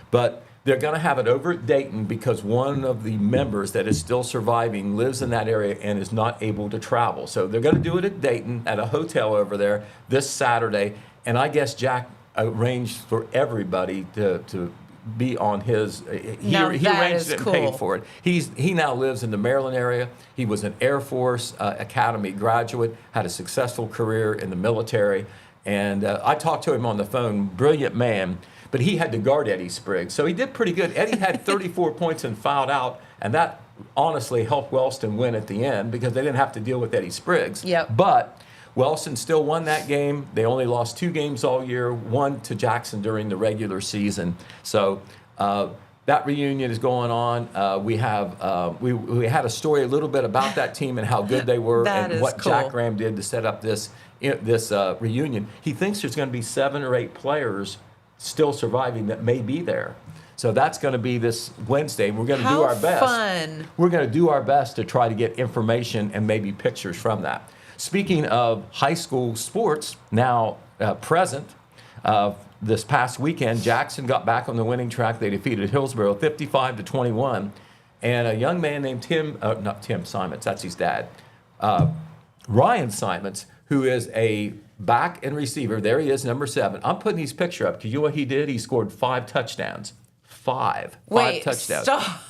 But they're going to have it over at Dayton because one of the members that is still surviving lives in that area and is not able to travel. So they're going to do it at Dayton at a hotel over there this Saturday. And I guess Jack arranged for everybody to be on his. He arranged it and paid for it. He now lives in the Maryland area. He was an Air Force Academy graduate, had a successful career in the military. And I talked to him on the phone, brilliant man. But he had to guard Eddie Spriggs. So he did pretty good. Eddie had 34 points and fouled out, and that honestly helped Wellston win at the end because they didn't have to deal with Eddie Spriggs. Yep. But Wellston still won that game. They only lost 2 games all year, one to Jackson during the regular season. So that reunion is going on. We have we had a story a little bit about that team and how good they were and what cool. Jack Graham did to set up this reunion. He thinks there's going to be 7 or 8 players still surviving that may be there. So that's going to be this Wednesday. We're going to do our best. Fun. We're going to do our best to try to get information and maybe pictures from that. Speaking of high school sports, now present, this past weekend, Jackson got back on the winning track. They defeated Hillsborough 55-21. And a young man named not Tim Simons, that's his dad, Ryan Simons, who is a back and receiver. There he is, number 7. I'm putting his picture up because you know what he did? He scored 5 touchdowns. 5 touchdowns. Stop.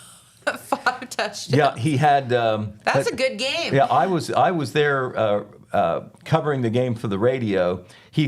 5 touchdowns. Yeah, he had. That's a good game. Yeah, I was there covering the game for the radio. He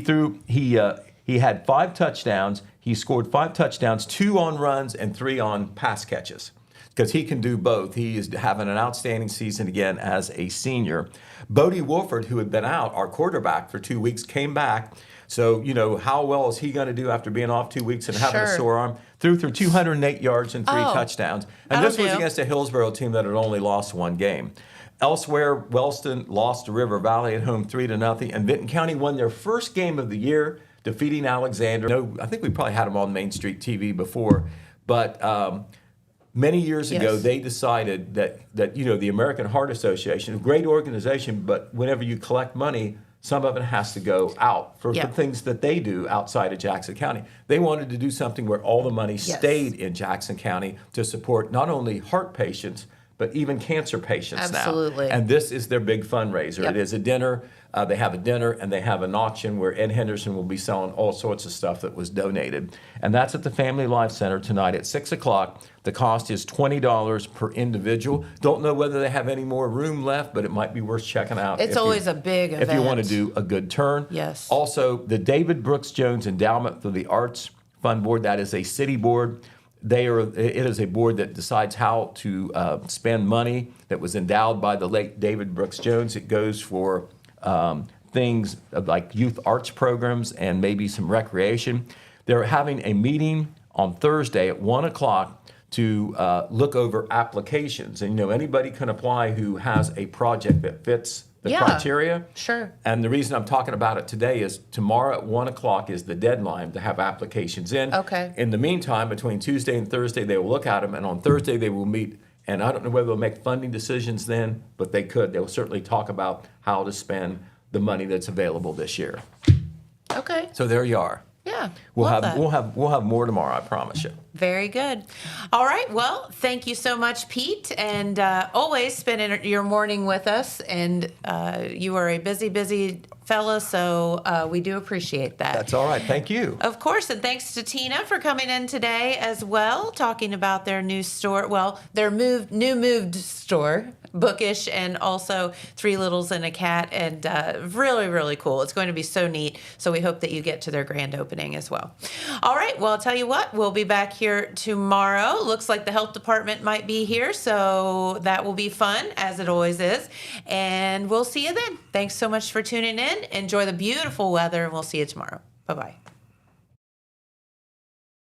had 5 touchdowns. He scored 5 touchdowns, 2 on runs and 3 on pass catches. Because he can do both. He is having an outstanding season again as a senior. Bodie Wolford, who had been out, our quarterback, for 2 weeks, came back. So, how well is he going to do after being off 2 weeks and having a sore arm? Threw for 208 yards and 3 touchdowns. And this was against a Hillsborough team that had only lost 1 game. Elsewhere, Wellston lost to River Valley at home 3-0. And Benton County won their first game of the year, defeating Alexander. I think we probably had them on Main Street TV before. But many years ago, they decided that the American Heart Association, a great organization, but whenever you collect money, some of it has to go out for things that they do outside of Jackson County. They wanted to do something where all the money stayed in Jackson County to support not only heart patients, but even cancer patients now. Absolutely. And this is their big fundraiser. Yep. It is a dinner. They have a dinner and they have an auction where Ed Henderson will be selling all sorts of stuff that was donated. And that's at the Family Life Center tonight at 6 o'clock. The cost is $20 per individual. Don't know whether they have any more room left, but it might be worth checking out. It's always a big event. If you want to do a good turn. Yes. Also, the David Brooks Jones Endowment for the Arts Fund Board, that is a city board. It is a board that decides how to spend money that was endowed by the late David Brooks Jones. It goes for things like youth arts programs and maybe some recreation. They're having a meeting on Thursday at 1 o'clock to look over applications. And anybody can apply who has a project that fits the criteria. Sure. And the reason I'm talking about it today is tomorrow at 1 o'clock is the deadline to have applications in. Okay. In the meantime, between Tuesday and Thursday, they will look at them, and on Thursday they will meet. And I don't know whether they'll make funding decisions then, but they could. They will certainly talk about how to spend the money that's available this year. Okay. So there you are. Yeah. We'll love have more tomorrow, I promise you. Very good. All right. Well, thank you so much, Pete, and always spending your morning with us. And you are a busy fella, so we do appreciate that. That's all right. Thank you. Of course, and thanks to Tina for coming in today as well, talking about their new store. Well, their moved store, Bookish, and also 3 Littles and a Cat, and really, really cool. It's going to be so neat. So we hope that you get to their grand opening as well. All right. Well, I'll tell you what, we'll be back here tomorrow. Looks like the health department might be here, so that will be fun, as it always is. And we'll see you then. Thanks so much for tuning in. Enjoy the beautiful weather, and we'll see you tomorrow. Bye-bye.